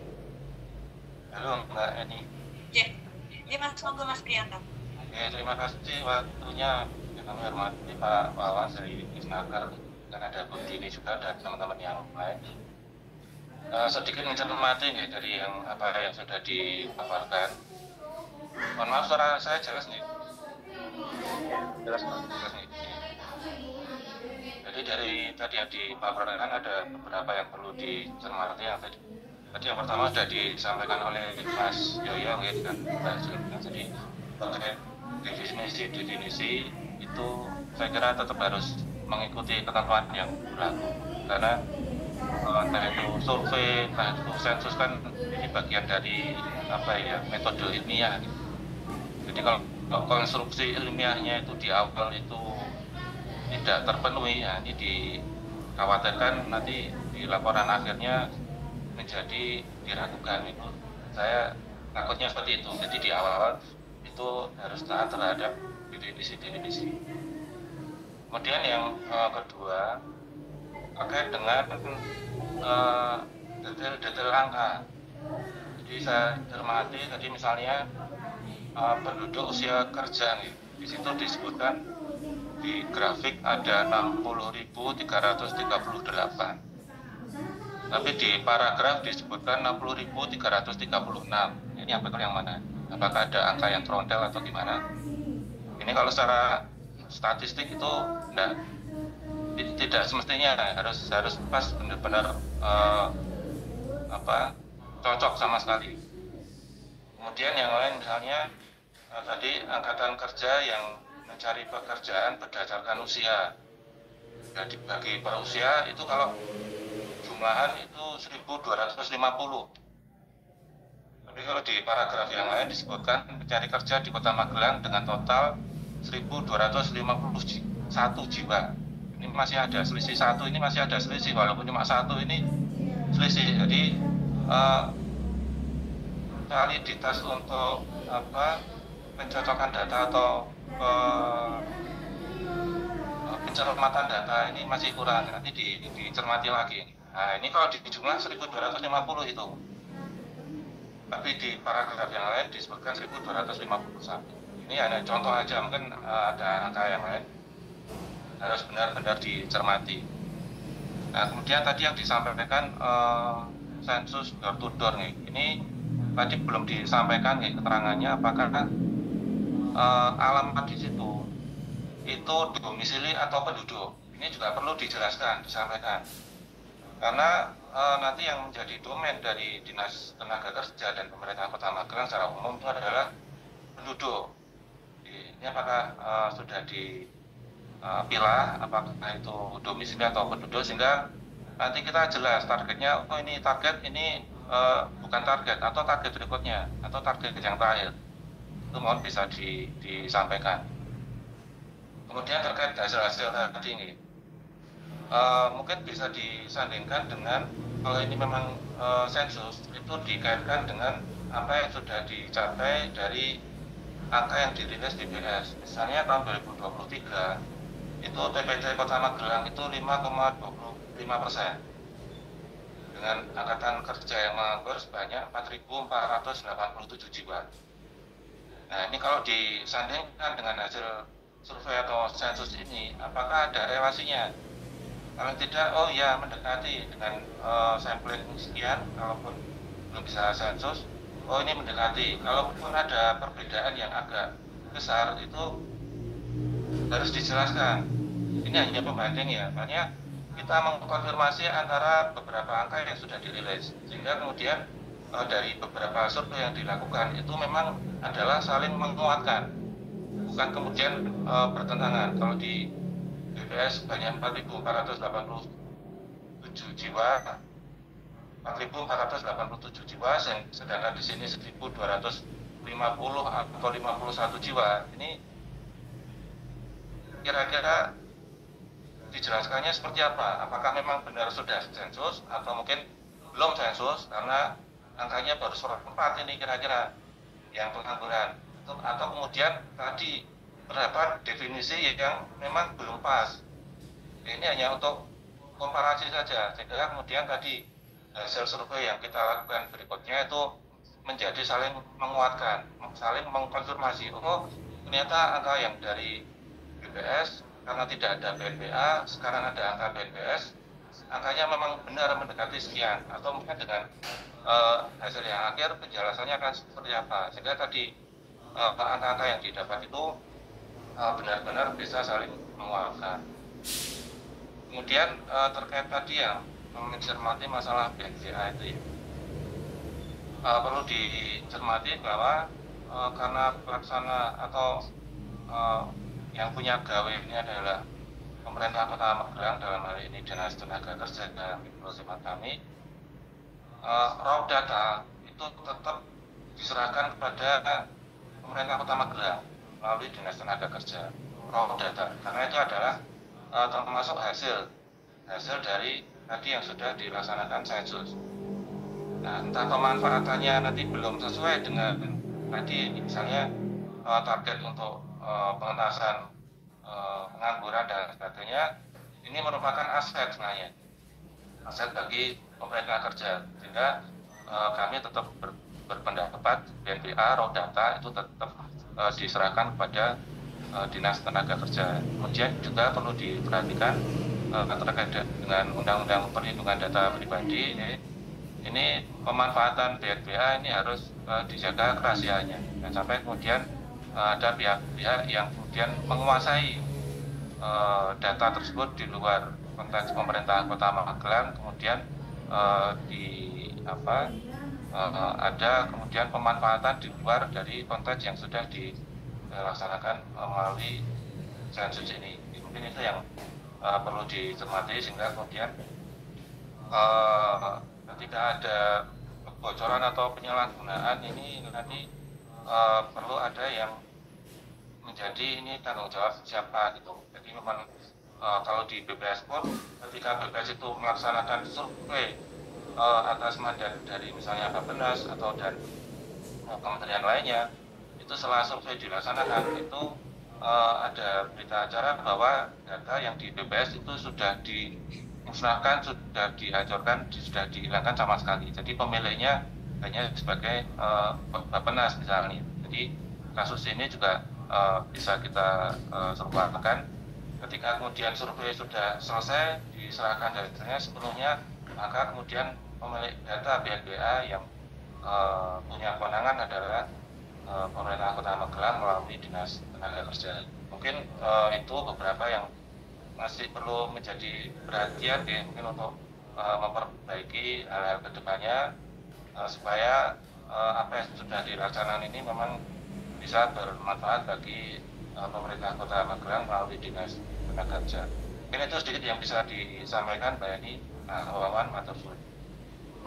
Halo Mbak Eni. Ya, ini Mas, monggo Mas Priyanka. Ya, terima kasih waktunya. Kami hormati Pak Wawan dari Disnaker, dan ada Bu Dini juga dan teman-teman yang lain. Sedikit mencermati nih dari yang sudah dipaparkan. Mohon maaf, suara saya jelas nih. Jelas nih. Jadi dari tadi yang dipaparkan ada beberapa yang perlu dicermati. Yang tadi yang pertama sudah disampaikan oleh Mas Yoyo, kan? Jadi terkait definisi itu saya kira tetap harus mengikuti ketentuan yang berlaku, karena entah itu survei, entah itu sensus kan ini bagian dari metode ilmiah. Jadi kalau konstruksi ilmiahnya itu di awal itu tidak terpenuhi, ya ini dikhawatirkan nanti di laporan akhirnya menjadi diragukan. Itu saya takutnya seperti itu. Jadi di awal itu harus taat terhadap definisi. Kemudian yang kedua terkait dengan detail angka. Jadi saya cermati tadi misalnya penduduk usia kerja nih, di situ disebutkan di grafik ada 60.338. Tapi di paragraf disebutkan 60.336. Ini yang betul yang mana? Apakah ada angka yang terondel atau gimana? Ini kalau secara statistik itu tidak semestinya, harus pas benar-benar cocok sama sekali. Kemudian yang lain misalnya tadi angkatan kerja yang mencari pekerjaan berdasarkan usia. Nah, dibagi per usia itu kalau jumlahan itu 1.250. Tapi kalau di paragraf yang lain disebutkan mencari kerja di Kota Magelang dengan total 1.251 jiwa. Ini masih ada selisih satu, ini masih ada selisih, walaupun cuma satu ini selisih. Jadi validitas untuk pencocokan data atau pencermatan data ini masih kurang, nanti dicermati lagi. Nah ini kalau di jumlah 1.250 itu, tapi di paragraf yang lain disebutkan 1.251. Ini hanya contoh aja, mungkin ada angka yang lain, harus benar-benar dicermati. Nah kemudian tadi yang disampaikan sensus door to door nih, ini tadi belum disampaikan nih keterangannya apakah alamat di situ itu domisili atau penduduk. Ini juga perlu dijelaskan, disampaikan, karena nanti yang menjadi domain dari Dinas Tenaga Kerja dan Pemerintah Kota Magelang secara umum itu adalah penduduk. Ini apakah sudah dipilah apakah itu domisili atau penduduk, sehingga nanti kita jelas targetnya. Oh ini target, ini bukan target, atau target berikutnya, atau target yang terakhir. Itu mohon bisa disampaikan. Kemudian terkait hasil-hasil tadi ini, mungkin bisa disandingkan dengan kalau ini memang sensus itu dikaitkan dengan apa yang sudah dicapai dari angka yang dirilis BPS. Misalnya tahun 2023 itu TPT Kota Magelang itu 5,25%, dengan angkatan kerja yang menganggur sebanyak 4.487 jiwa. Nah, ini kalau disandingkan dengan hasil survei atau sensus ini, apakah ada relasinya? Kalau tidak, oh ya mendekati dengan sampling sekian, kalaupun belum bisa sensus, oh ini mendekati. Kalaupun ada perbedaan yang agak besar, itu harus dijelaskan. Ini hanya pembanding ya, makanya kita mengkonfirmasi antara beberapa angka yang sudah dirilis, sehingga kemudian dari beberapa survei yang dilakukan itu memang adalah saling menguatkan, bukan kemudian bertentangan. Kalau di BPS banyak 4.487 jiwa, 4.487 jiwa, sedangkan di sini 1.250 atau 51 jiwa. Ini kira-kira dijelaskannya seperti apa? Apakah memang benar sudah sensus atau mungkin belum sensus karena angkanya baru seperempat ini kira-kira yang pengangguran, atau kemudian tadi terdapat definisi yang memang belum pas. Ini hanya untuk komparasi saja, sehingga kemudian tadi hasil survei yang kita lakukan berikutnya itu menjadi saling menguatkan, saling mengkonfirmasi. Oh, ternyata angka yang dari BPS karena tidak ada BNPA, sekarang ada angka BNPS, angkanya memang benar mendekati sekian, atau mungkin dengan hasil yang akhir penjelasannya akan seperti apa, sehingga tadi angka-angka yang didapat itu benar-benar bisa saling menguatkan. Kemudian terkait tadi yang mencermati masalah BNPA itu ya, perlu dicermati bahwa karena pelaksana atau yang punya gawe ini adalah pemerintah Kota Magelang, dalam hal ini Dinas Tenaga Kerja dan Perusahaan kami, raw data itu tetap diserahkan kepada pemerintah Kota Magelang melalui Dinas Tenaga Kerja. Raw data, karena itu adalah termasuk hasil dari tadi yang sudah dilaksanakan sensus. Nah, entah pemanfaatannya nanti belum sesuai dengan tadi misalnya target untuk pengentasan pengangguran dan sebagainya, ini merupakan aset sebenarnya, aset bagi pemerintah kerja, sehingga kami tetap berpendapat BNPA raw data itu tetap diserahkan kepada Dinas Tenaga Kerja. Kemudian juga perlu diperhatikan terkait dengan Undang-Undang Perlindungan Data Pribadi ini pemanfaatan BNPA ini harus dijaga kerahasiaannya, dan sampai kemudian ada pihak-pihak yang kemudian menguasai data tersebut di luar konteks pemerintah Kota Magelang, kemudian ada kemudian pemanfaatan di luar dari konteks yang sudah dilaksanakan melalui sensus ini. Mungkin itu yang perlu dicermati, sehingga kemudian ketika ada kebocoran atau penyalahgunaan ini nanti perlu ada yang menjadi ini tanggung jawab siapa gitu. Jadi memang kalau di BPS pun ketika BPS itu melaksanakan survei atas mandat dari misalnya Bappenas atau dan kementerian lainnya, itu setelah survei dilaksanakan itu ada berita acara bahwa data yang di BPS itu sudah dimusnahkan, sudah dihancurkan, sudah dihilangkan sama sekali. Jadi pemiliknya hanya sebagai Bappenas misalnya. Jadi kasus ini juga bisa kita serupakan. Ketika kemudian survei sudah selesai, diserahkan datanya sepenuhnya, maka kemudian pemilik data BNPA yang punya kewenangan adalah pemerintah Kota Magelang melalui Dinas Tenaga Kerja. Mungkin itu beberapa yang masih perlu menjadi perhatian ya, mungkin untuk memperbaiki hal-hal kedepannya supaya apa yang sudah dilaksanakan ini memang bisa bermanfaat bagi pemerintah Kota Magelang melalui Dinas Tenaga Kerja. Mungkin itu sedikit yang bisa disampaikan Mbak Yani, Pak Wawan, matur suwun.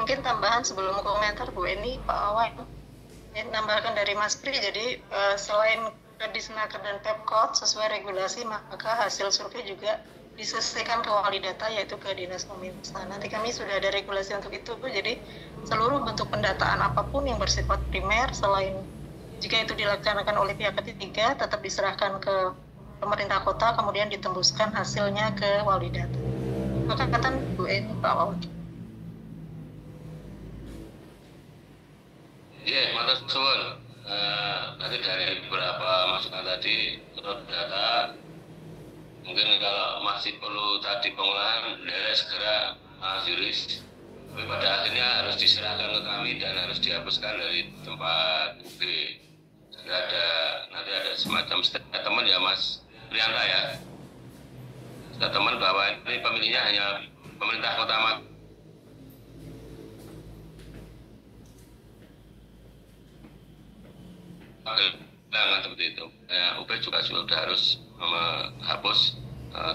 Mungkin tambahan sebelum komentar Bu Eni, Pak Wawan, nambahkan dari Mas Pri. Jadi selain Kedisnaker dan Pemkot sesuai regulasi, maka hasil survei juga diselesaikan ke wali data, yaitu ke Dinas Pemindahan. Nanti kami sudah ada regulasi untuk itu, jadi seluruh bentuk pendataan apapun yang bersifat primer, selain jika itu dilaksanakan oleh pihak ketiga, tetap diserahkan ke pemerintah kota, kemudian ditembuskan hasilnya ke wali data. Makatan Bu Eni, Pak Wawan. Iya, matur suwun. Nanti dari beberapa masukan tadi menurut data, mungkin kalau masih perlu tadi pengolahan, segera Mas Yuris. Tapi pada akhirnya harus diserahkan ke kami dan harus dihapuskan dari tempat UB. Nanti ada semacam statement ya Mas Prianta ya. Statement bahwa ini pemilihnya hanya pemerintah kota Magelang seperti itu. UB juga sudah harus menghapus,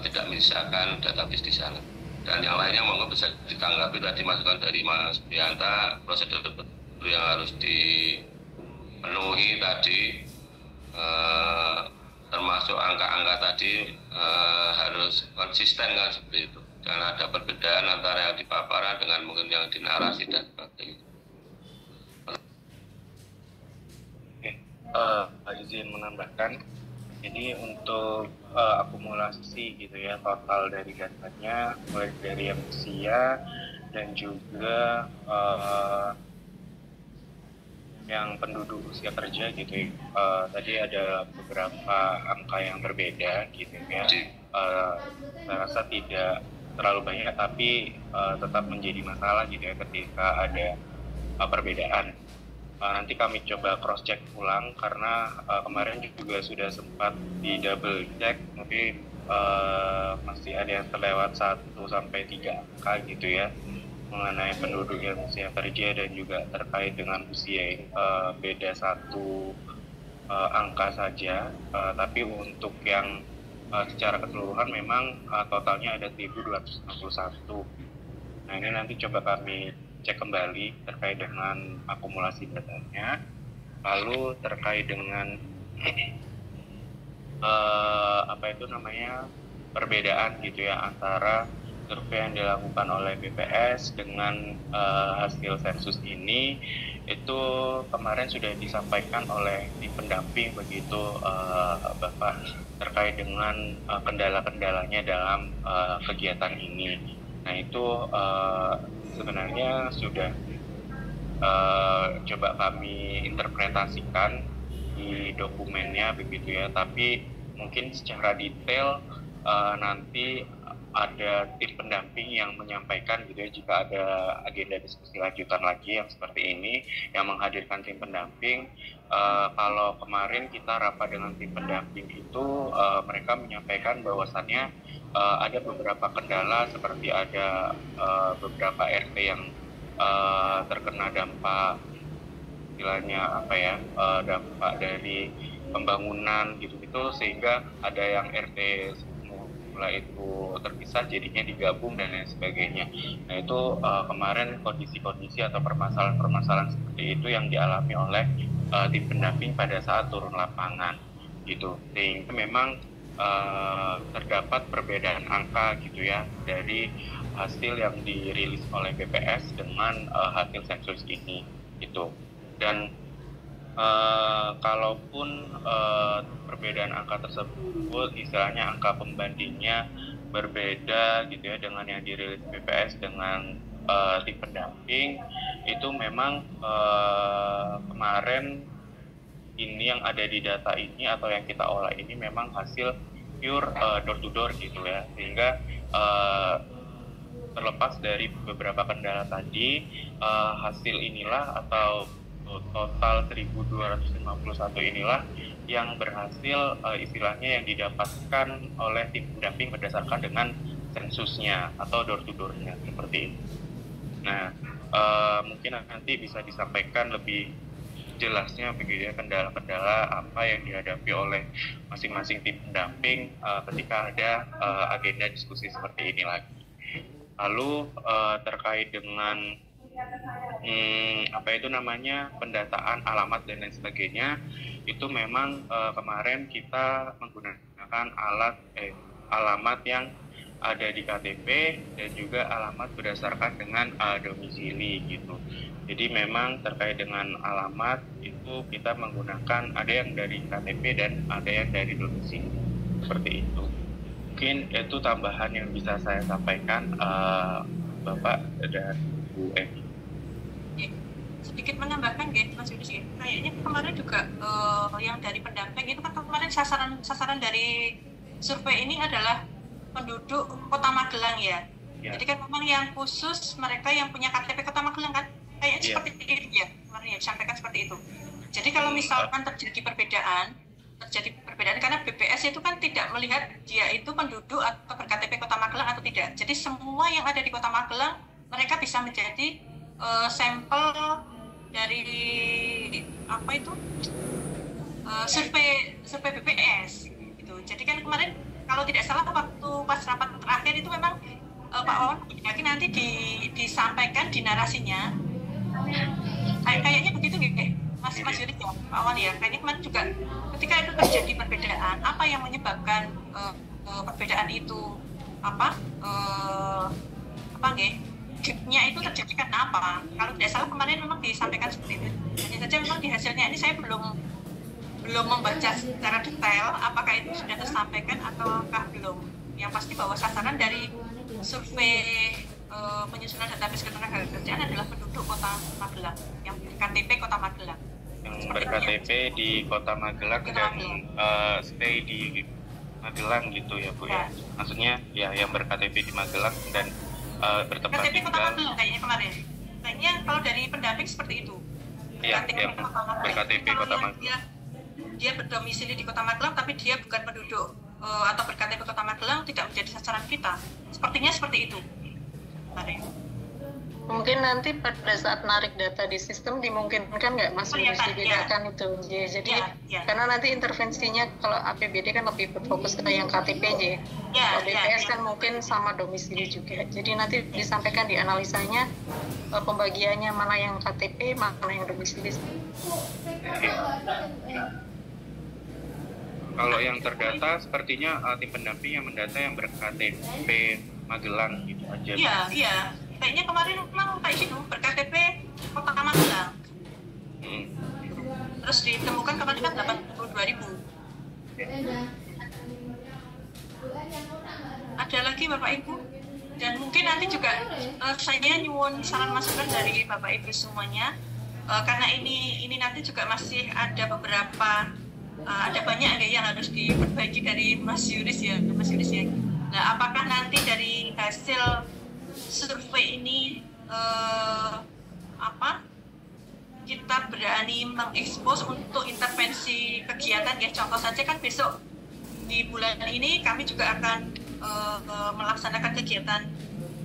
tidak menyisakan database di sana. Dan yang lainnya monggo bisa ditanggapi tadi masukan dari Mas Prianta, prosedur yang harus dipenuhi tadi, termasuk angka-angka tadi harus konsisten kan seperti itu. Jangan ada perbedaan antara yang di paparan dengan mungkin yang di narasi dan sebagainya. Izin menambahkan, ini untuk akumulasi gitu ya, total dari datanya mulai dari yang usia dan juga yang penduduk usia kerja gitu ya. Tadi ada beberapa angka yang berbeda gitu ya. Saya rasa tidak terlalu banyak tapi tetap menjadi masalah gitu ya ketika ada perbedaan. Nanti kami coba cross check ulang karena kemarin juga sudah sempat di double check tapi masih ada yang terlewat 1 sampai 3 angka gitu ya mengenai penduduk yang usia kerja dan juga terkait dengan usia beda 1 angka saja, tapi untuk yang secara keseluruhan memang totalnya ada 1.261. Nah ini nanti coba kami cek kembali terkait dengan akumulasi datanya, lalu terkait dengan perbedaan gitu ya antara survei yang dilakukan oleh BPS dengan hasil sensus ini, itu kemarin sudah disampaikan oleh tim pendamping begitu Bapak terkait dengan kendala-kendalanya dalam kegiatan ini. Nah itu sebenarnya sudah coba kami interpretasikan di dokumennya begitu ya, tapi mungkin secara detail nanti ada tim pendamping yang menyampaikan gitu ya jika ada agenda diskusi lanjutan lagi yang seperti ini yang menghadirkan tim pendamping. Kalau kemarin kita rapat dengan tim pendamping itu mereka menyampaikan bahwasannya ada beberapa kendala seperti ada beberapa RT yang terkena dampak istilahnya dampak dari pembangunan gitu-gitu sehingga ada yang RT semula itu terpisah jadinya digabung dan lain sebagainya. Nah itu kemarin kondisi-kondisi atau permasalahan-permasalahan seperti itu yang dialami oleh tim pendamping pada saat turun lapangan gitu, sehingga memang terdapat perbedaan angka gitu ya dari hasil yang dirilis oleh BPS dengan hasil sensus ini gitu. Dan kalaupun perbedaan angka tersebut istilahnya angka pembandingnya berbeda gitu ya dengan yang dirilis BPS dengan tim pendamping, itu memang kemarin ini yang ada di data ini atau yang kita olah ini memang hasil pure door to door gitu ya, sehingga terlepas dari beberapa kendala tadi, hasil inilah atau total 1.251 inilah yang berhasil istilahnya yang didapatkan oleh tim pendamping berdasarkan dengan sensusnya atau door to door-nya seperti itu. Nah, mungkin nanti bisa disampaikan lebih jelasnya begitu ya kendala-kendala apa yang dihadapi oleh masing-masing tim pendamping ketika ada agenda diskusi seperti ini lagi. Lalu terkait dengan pendataan alamat dan lain sebagainya, itu memang kemarin kita menggunakan alamat yang ada di KTP dan juga alamat berdasarkan dengan domisili gitu. Jadi memang terkait dengan alamat itu kita menggunakan ada yang dari KTP dan ada yang dari domisili. seperti itu. Mungkin itu tambahan yang bisa saya sampaikan, Bapak dan Bu Eni. Sedikit menambahkan Mas Yudis, kayaknya kemarin juga yang dari pendamping itu kan kemarin sasaran dari survei ini adalah penduduk Kota Magelang ya. Jadi kan memang yang khusus mereka yang punya KTP Kota Magelang kan, kayaknya seperti itu ya, kemarin ya disampaikan seperti itu. Jadi kalau misalkan terjadi perbedaan karena BPS itu kan tidak melihat dia itu penduduk atau berKTP Kota Magelang atau tidak. Jadi semua yang ada di Kota Magelang mereka bisa menjadi sampel dari apa itu survei BPS gitu. Jadi kan kemarin kalau tidak salah waktu pas rapat terakhir itu memang Pak Wawan yakin nanti disampaikan di narasinya kayaknya begitu gitu Mas Yuri ya Pak Wawan ya, kayaknya kemarin juga ketika itu terjadi perbedaan apa yang menyebabkan perbedaan itu gapnya itu terjadi karena apa? Kalau tidak salah kemarin memang disampaikan seperti itu. Hanya saja memang di hasilnya ini saya belum membaca secara detail apakah itu sudah tersampaikan ataukah belum. Yang pasti bahwa sasaran dari survei penyusunan database ketenagakerjaan adalah penduduk Kota Magelang yang KTP Kota Magelang. Yang berKTP di Kota Magelang dan stay di Magelang gitu ya Bu ya. Maksudnya ya yang berKTP di Magelang dan bertempat KTP Kota tinggal. Magelang kayaknya kemarin. Kayaknya kalau dari pendamping seperti itu. Iya, yang berKTP Kota Magelang. Dia berdomisili di Kota Magelang tapi dia bukan penduduk atau berKTP Kota Magelang tidak menjadi sasaran kita. Sepertinya seperti itu. Kemarin. Mungkin nanti pada saat narik data di sistem dimungkinkan nggak Mas harus dibedakan itu. Jadi karena nanti intervensinya kalau APBD kan lebih berfokus ke yang KTP kalau BPS kan mungkin sama domisili juga. Jadi nanti disampaikan di analisanya pembagiannya mana yang KTP, mana yang domisili. Kalau yang terdata sepertinya tim pendamping yang mendata yang berKTP Magelang gitu aja. Iya. Kayaknya kemarin memang Pak Isidu berKTP Kota Magelang. Terus ditemukan kemarin kan 82.000. Ada lagi Bapak Ibu, dan mungkin nanti juga saya nyuwun saran masukan dari Bapak Ibu semuanya, karena ini nanti juga masih ada beberapa ada banyak yang harus diperbaiki dari Mas Yuris ya. Nah, apakah nanti dari hasil survei ini kita berani mengekspos untuk intervensi kegiatan ya, contoh saja kan besok di bulan ini kami juga akan melaksanakan kegiatan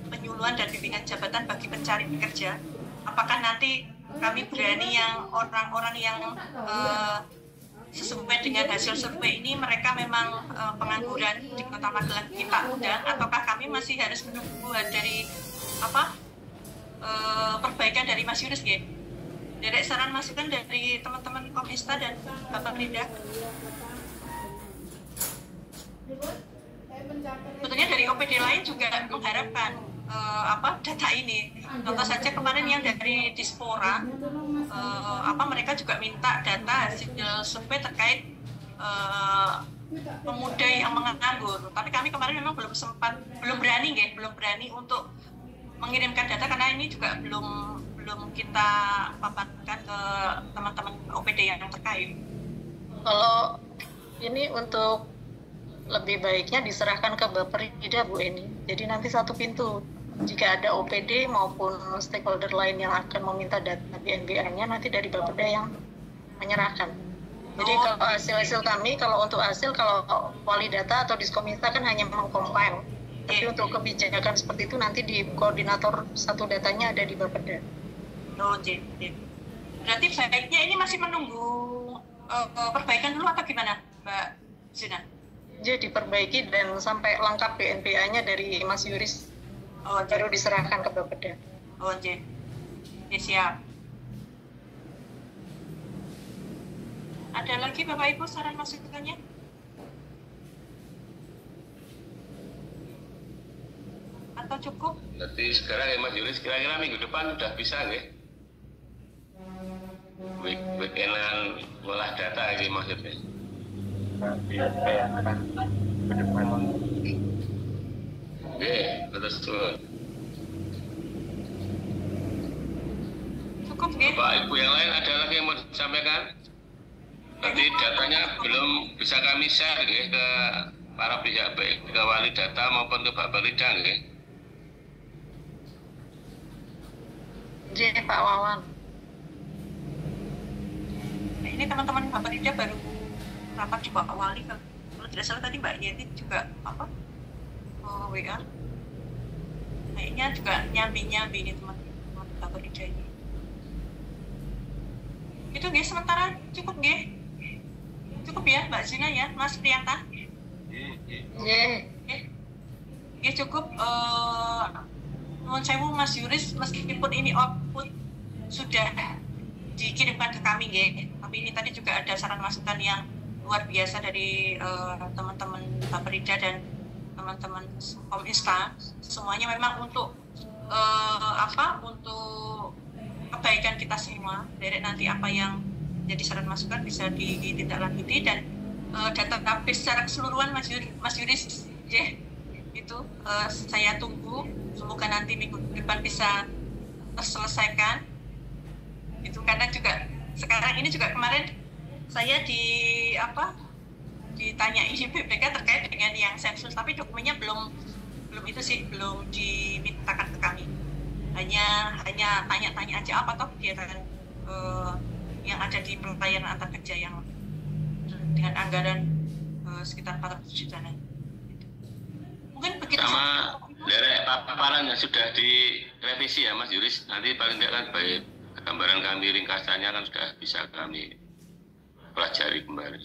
penyuluhan dan bimbingan jabatan bagi pencari pekerja. Apakah nanti kami berani yang orang-orang yang sesuai dengan hasil survei ini mereka memang pengangguran di Kota Magelang kita undang, ataukah kami masih harus menunggu dari perbaikan dari Mas Yunus ya? Dari saran masukan dari teman-teman Komista dan Bapak Linda. Sebetulnya dari OPD lain juga mengharapkan data ini. Contoh saja kemarin yang dari Dispora, mereka juga minta data hasil survei terkait pemuda yang menganggur. Tapi kami kemarin memang belum berani untuk mengirimkan data karena ini juga belum kita paparkan ke teman-teman OPD yang terkait. Kalau ini untuk lebih baiknya diserahkan ke Bapperida Bu Eni. Jadi nanti satu pintu. Jika ada OPD maupun stakeholder lain yang akan meminta data BNBA-nya, nanti dari Bapperida yang menyerahkan. Jadi kalau hasil kami, kalau untuk hasil, kalau wali data atau Diskominta kan hanya mengcompile. Tapi untuk kebijakan seperti itu nanti di koordinator satu datanya ada di Bapperida. Berarti baiknya ini masih menunggu perbaikan dulu atau gimana, Mbak Zina? Jadi diperbaiki dan sampai lengkap BNPA-nya dari Mas Yuris baru diserahkan ke Bapperida. Siap. Ada lagi Bapak Ibu saran masukannya? Atau cukup? Berarti sekarang ya Mas Yuris kira-kira minggu depan udah bisa nggak? Weekendan olah data ini maksudnya. bisa diupayakan ke depan. Betul. Cukup nggih. Bapak Ibu yang lain ada lagi yang mau disampaikan? Nanti datanya belum bisa kami share nggih ke para pihak, baik ke wali data maupun ke Bapak Lida nggih. Jadi Pak Wawan. Nah, ini teman-teman Bapak Lida baru rapat di Pak Wali, kalau tidak salah tadi Mbak Yenti juga WA. Kayaknya juga nyambi ini teman-teman Bapak Lida ini. Itu nggih sementara cukup nggih. Cukup ya Mbak Zina ya, Mas Priyanka. Ya cukup. Nuwun sewu Mas Yuris, meskipun ini output sudah dikirimkan ke kami nggih, tapi ini tadi juga ada saran masukan yang luar biasa dari teman-teman Baperida dan teman-teman Kominsta. Semuanya memang untuk untuk kebaikan kita semua. Dari nanti apa yang jadi saran masukan bisa ditindaklanjuti, dan database secara keseluruhan Mas Yuris itu saya tunggu, semoga nanti minggu depan bisa terselesaikan itu, karena juga sekarang ini juga kemarin saya ditanyai BPK terkait dengan yang sensus, tapi dokumennya belum itu sih, belum dimintakan ke kami, hanya tanya-tanya aja apa toh kegiatan yang ada di pelayanan antar kerja yang dengan anggaran sekitar 400 juta. Mungkin begitu. Sama dari paparan yang sudah direvisi ya Mas Yuris, nanti paling tidak kan baik gambaran kami ringkasannya kan sudah bisa kami pelajari kembali.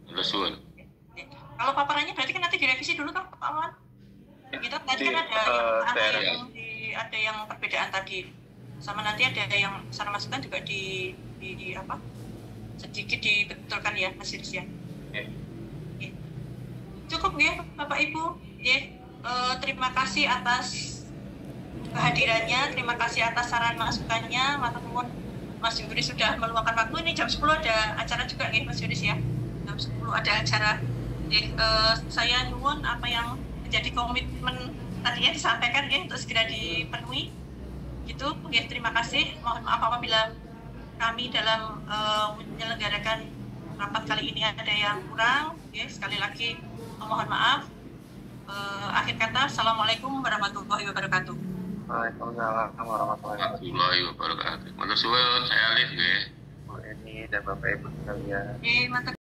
Terus kalau paparannya berarti kan nanti direvisi dulu kan Pak Wan? Kita tadi kan ada yang perbedaan tadi, sama nanti ada yang saran masukan juga di sedikit dibetulkan ya Mas Yuris ya. Cukup ya Bapak Ibu ya. Terima kasih atas kehadirannya, terima kasih atas saran masukannya. Matur Mas Yuris sudah meluangkan waktu. Ini jam 10 ada acara juga nih Mas Yuris ya. Jam 10 ada acara. Saya nyuwun apa yang menjadi komitmen tadinya disampaikan ya untuk segera dipenuhi. Gitu. Ya, terima kasih. Mohon maaf apabila kami dalam menyelenggarakan rapat kali ini ada yang kurang. Ya, sekali lagi mohon maaf. Akhir kata, Assalamualaikum warahmatullahi wabarakatuh. Waalaikumsalam warahmatullahi wabarakatuh. Matur suwun, saya Alif nggih. Bu Eni dan Bapak Ibu sekalian. Matur